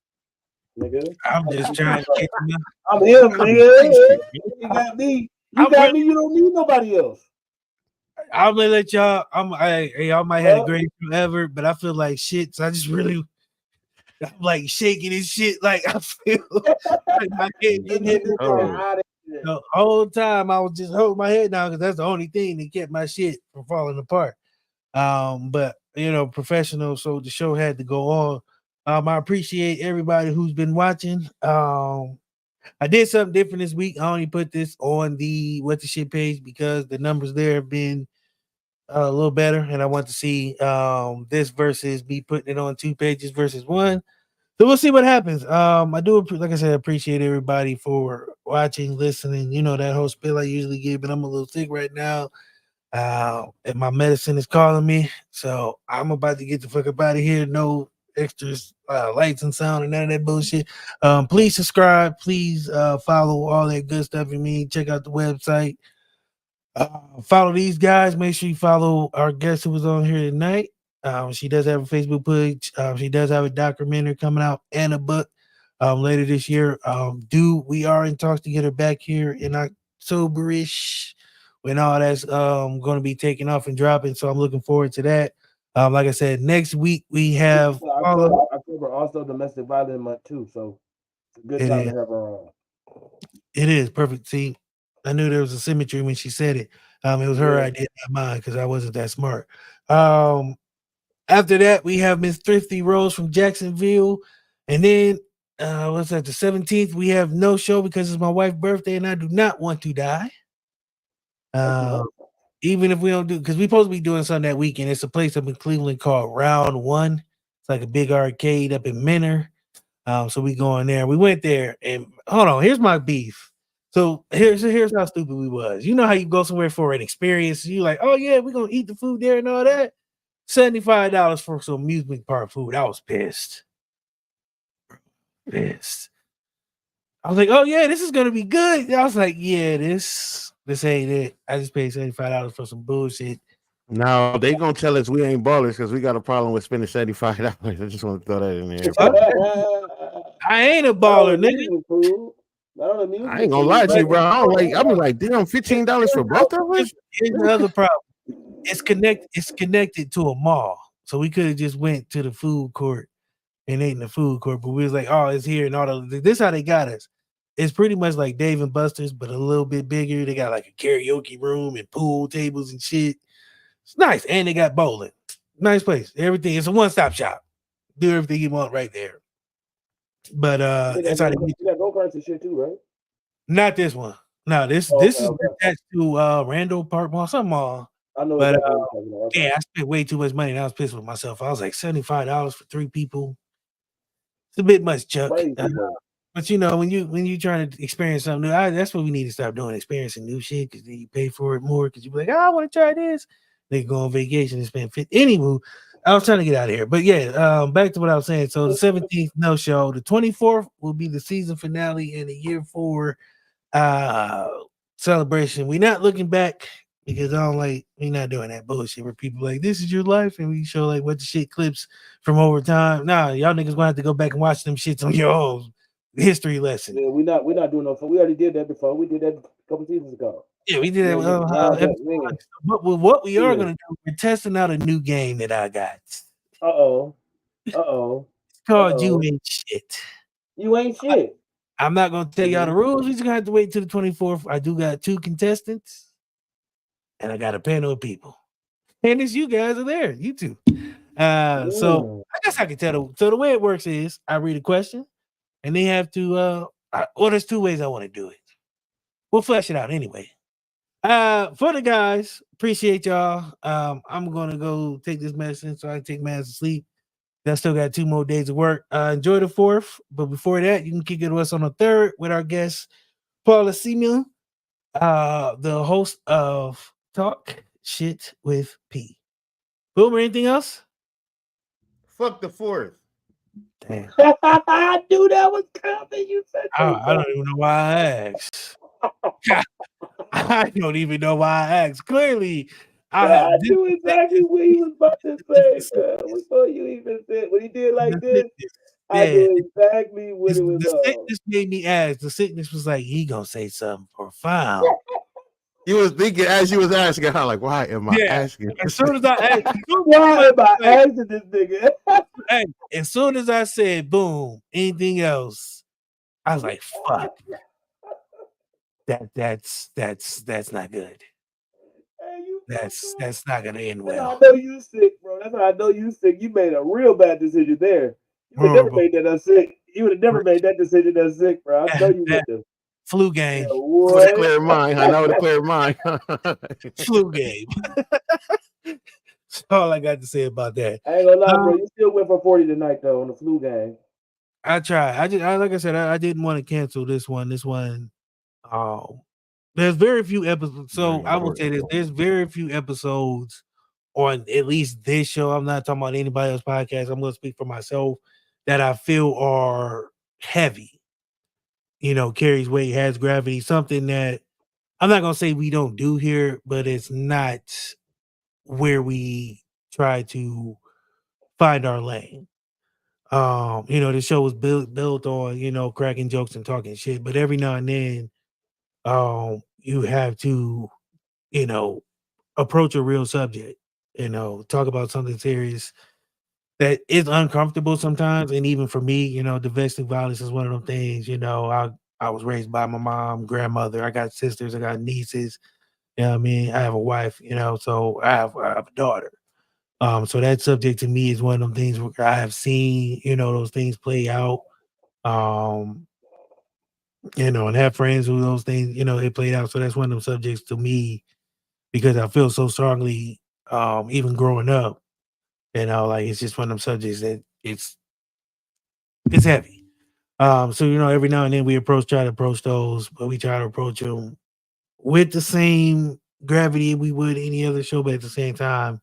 nigga. I'm just trying to catch him up. I'm him, Trying to be nigga. gangster. You got me. You I'm got really, me. You don't need nobody else. I'm gonna let y'all. Y'all might have a Fuck. great time ever, but I feel like shit. So I just really, I'm like shaking and shit. Like I feel like my head Let's getting get heavy. this nigga Oh, out of here. The whole time I was just holding my head down because that's the only thing that kept my shit from falling apart. But professional, so the show had to go on. I appreciate everybody who's been watching. I did something different this week. I only put this on the What the Shit page because the numbers there have been a little better, and I want to see this versus me putting it on 2 pages versus one. So we'll see what happens. I do, like I said, appreciate everybody for watching, listening. You know that whole spill I usually give, but I'm a little sick right now. And my medicine is calling me, so I'm about to get the fuck up out of here. No extras, lights and sound, and none of that bullshit. Please subscribe. Please follow all that good stuff you mean. Check out the website. Follow these guys. Make sure you follow our guest who was on here tonight. She does have a Facebook page. She does have a documentary coming out and a book later this year. We are in talks to get her back here in Octoberish when all that's going to be taking off and dropping. So I'm looking forward to that. Like I said, next week we have Paula. October also domestic violence month too, so it's a good It time is. to have her on. It is perfect. See, I knew there was a symmetry when she said it. It was her Yeah. idea, not mine, because I wasn't that smart. Um, After that, we have Miss Thrifty Rose from Jacksonville. And then what's that? The 17th, we have no show because it's my wife's birthday and I do not want to die. That's Uh, nice. even if we don't do, because we supposed to be doing something that weekend. It's a place up in Cleveland called Round One. It's like a big arcade up in Menor. So we going there. We went there, and hold on, here's my beef. So here's how stupid we was. You know how you go somewhere for an experience, you like, oh yeah, we're gonna eat the food there and all that. $75 for some amusement park food. I was pissed. Pissed. I was like, oh yeah, this is gonna be good. I was like, yeah, this ain't it. I just paid $75 for some bullshit. Now they gonna tell us we ain't ballers because we got a problem with spending $75. I just want to throw that in there. Fuck But that. I ain't a Not on baller, nigga. amusement food. Not on I ain't amusement gonna food, lie to But you, bro. I don't like. I bro. mean, like, damn, $15 for both of us. here's the other problem. It's connected to a mall. So we could have just went to the food court and ate in the food court, but we was like, oh, it's here and all the this how they got us. It's pretty much like Dave and Buster's, but a little bit bigger. They got like a karaoke room and pool tables and shit. It's nice. And they got bowling. Nice place. Everything. It's a one-stop shop. Do everything you want right there. But They got that's how they go get you. karts and shit too, right? Not this one. No, this Oh, this okay, is okay. attached to Randall Park Mall, some mall. I know But exactly what you're talking about. yeah, Okay. I spent way too much money and I was pissed with myself. I was like $75 for three people. It's a bit much, Chuck. Crazy work. But you know, when you trying to experience something new, that's what we need to stop doing, experiencing new shit, because then you pay for it more because you be like, oh, I want to try this. They go on vacation and spend 50. Anywho, I was trying to get out of here. But yeah, back to what I was saying. So the 17th, no show. The 24th will be the season finale and the year four uh celebration. We're not looking back because I don't like we're not doing that bullshit where people like this is your life and we show like what the shit clips from over time. Nah, y'all niggas gonna have to go back and watch them shits on your own history lesson. Yeah, we're not doing no fun. We already did that before. We did that a couple seasons ago. Yeah, we did We that ain't with getting riled up. episode We one. ain't. But with what we are Yeah. gonna do, we're testing out a new game that I got. Uh oh. Uh oh. It's Uh called You oh. Ain't Shit. You ain't shit. I'm not gonna tell y'all Mm-hmm. the rules. We just gonna have to wait till the 24th. I do got two contestants and I got a panel of people. And it's you guys are there, you two. So Mm. I guess I can tell so the way it works is I read a question and they have to well, there's two ways I want to do it. We'll flesh it out anyway. For the guys, appreciate y'all. I'm gonna go take this medicine so I can take my ass to sleep. I still got 2 more days of work. Enjoy the fourth, but before that, you can kick it to us on the third with our guest Paula Simu, the host of Talk Shit with P. Boomer, anything else? Fuck the fourth. Damn. I knew that was coming. You said say I don't something. even know why I asked. I don't even know why I asked. Clearly, I I have knew exactly what he was about to say, man. Before you even said when he did like the this, sickness. I Yeah, knew exactly what it was the on. sickness made me ask. The sickness was like, he gonna say something profound. You was thinking as you was asking, I'm like, why am I Yeah. asking? As soon as I asked, Why am I asking this nigga? hey, as soon as I said boom, anything else, I was like, fuck, that's not good. Hey, you fucker. That's not gonna end That's how I well. know you sick, bro. That's how I know you sick. You made a real bad decision there. You would never Horrible. made that sick. You would have never made that decision that sick, bro. I know you That wouldn't have. flu Yeah, game. With a what? clear mind, I know with a clear mind. Flu game. That's all I got to say about that. I ain't gonna lie, bro. Um, You still went for 40 tonight though on the flu game. I tried. Like I said, I didn't want to cancel this one. This one, um, there's very few episodes. So Very I will say important. this: there's very few episodes on at least this show. I'm not talking about anybody else's podcast. I'm going to speak for myself that I feel are heavy. You know, carries weight, has gravity. Something that I'm not going to say we don't do here, but it's not where we try to find our lane. You know, the show was built on, you know, cracking jokes and talking shit, but every now and then, you have to, you know, approach a real subject, you know, talk about something serious that is uncomfortable sometimes. And even for me, you know, domestic violence is one of them things, you know, I was raised by my mom, grandmother, I got sisters, I got nieces, you know what I mean? I have a wife, you know, so I have a daughter. So that subject to me is one of them things where I have seen, you know, those things play out. Um, you know, and have friends who those things, you know, it played out. So that's one of them subjects to me. because I feel so strongly, even growing up, like it's just one of them subjects that it's heavy. So every now and then we try to approach those, but we try to approach them with the same gravity we would any other show, but at the same time,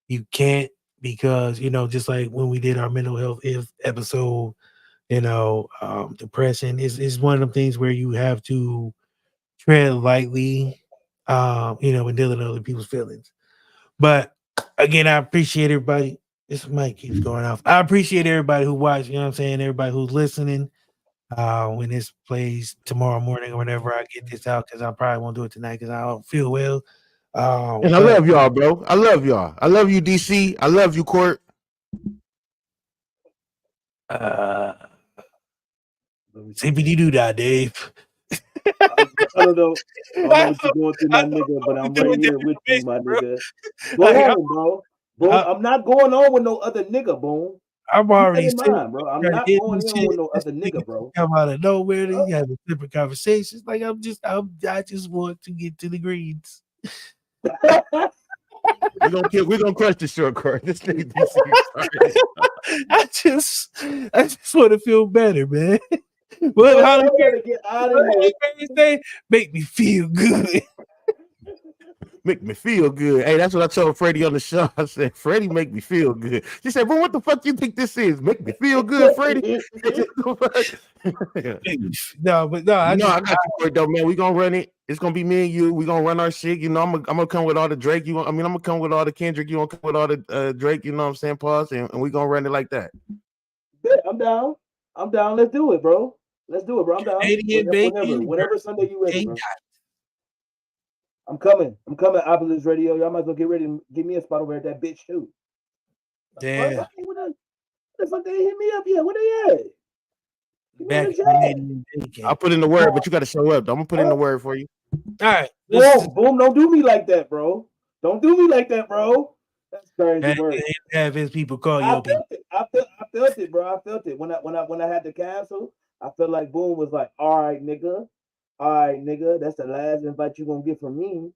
you can't because just like when we did our mental health episode, depression is one of them things where you have to tread lightly, when dealing with other people's feelings. But again, I appreciate everybody. This mic keeps going off. I appreciate everybody who watched, you know what I'm saying? Everybody who's listening. When this plays tomorrow morning or whenever I get this out, because I probably won't do it tonight because I don't feel well. And I But love y'all, bro. I love y'all. I love you, DC. I love you, Court. uh CPD do that, Dave. I don't know. I don't know what you're going through, I my don't nigga, know but what I'm to do right with that here with you, my information, bro. nigga. Like, Boom, bro. Boom. I, I'm not going on with no other nigga, boom. I'm Keep that already in saying mind, bro. I'm trying to not end going this in shit. with no This other nigga nigga, bro. come out of nowhere. Huh? They having different conversations. Like I just want to get to the greens. We're gonna crush the short court. This nigga DC started. I just want to feel better, man. What Man, how I'm the trying to get out of here. say? Make me feel good. Make me feel good. Hey, that's what I told Freddie on the show. I said, Freddie, make me feel good. She said, bro, what the fuck you think this is? Make me feel good, Freddie? No, but no, No, I got you, Court, though, man. We gonna run it. It's gonna be me and you. We gonna run our shit. I'm gonna come with all the Drake. I'm gonna come with all the Kendrick. You gonna come with all the Drake. You know what I'm saying? Pause, and we gonna run it like that. I'm down. I'm down. Let's do it, bro. Let's do it, bro. I'm down. Canadian bacon. Whenever Sunday you ready, K bro. dot. I'm coming. I'm coming. Opulence Radio. Y'all might as well get ready and give me a spot over at that bitch too. What? Yeah. What the fuck they hit me up yet? What they at? Give me in Back the at chat. Canadian bacon. I'll put in the word, but you gotta show up. I'm gonna put in the word for you. All right. Boom. Don't do me like that, bro. Don't do me like that, bro. That's crazy work. Have his people call I your people. felt it. I felt it, bro. I felt it. When I had to cancel, I felt like Boom was like, all right, nigga. All right, nigga. That's the last invite you gonna get from me.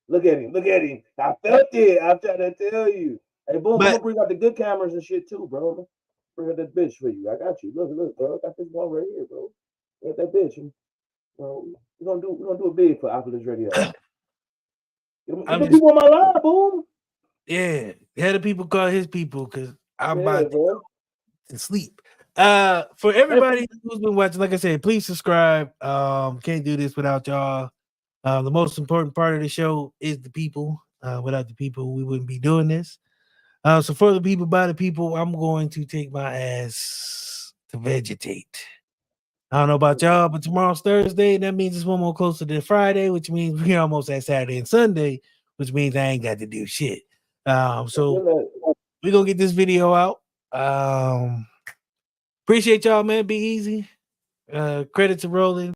Look at him. Look at him. I felt it. I'm trying to tell you. Hey, Boom, I'm gonna bring out the good cameras and shit too, bro. Bring out that bitch for you. I got you. Look, bro. I got this one right here, bro. Got that bitch. Bro, we're gonna do a big for Opulence Radio. Get the people on my line, Boom. Yeah, had the people call his people because I'm about to sleep. For everybody who's been watching, like I said, please subscribe. Can't do this without y'all. The most important part of the show is the people. Without the people, we wouldn't be doing this. So for the people, by the people, I'm going to take my ass to vegetate. I don't know about y'all, but tomorrow's Thursday. That means it's one more closer to Friday, which means we're almost at Saturday and Sunday, which means I ain't got to do shit. So we're gonna get this video out. Appreciate y'all, man. Be easy. Credits are rolling.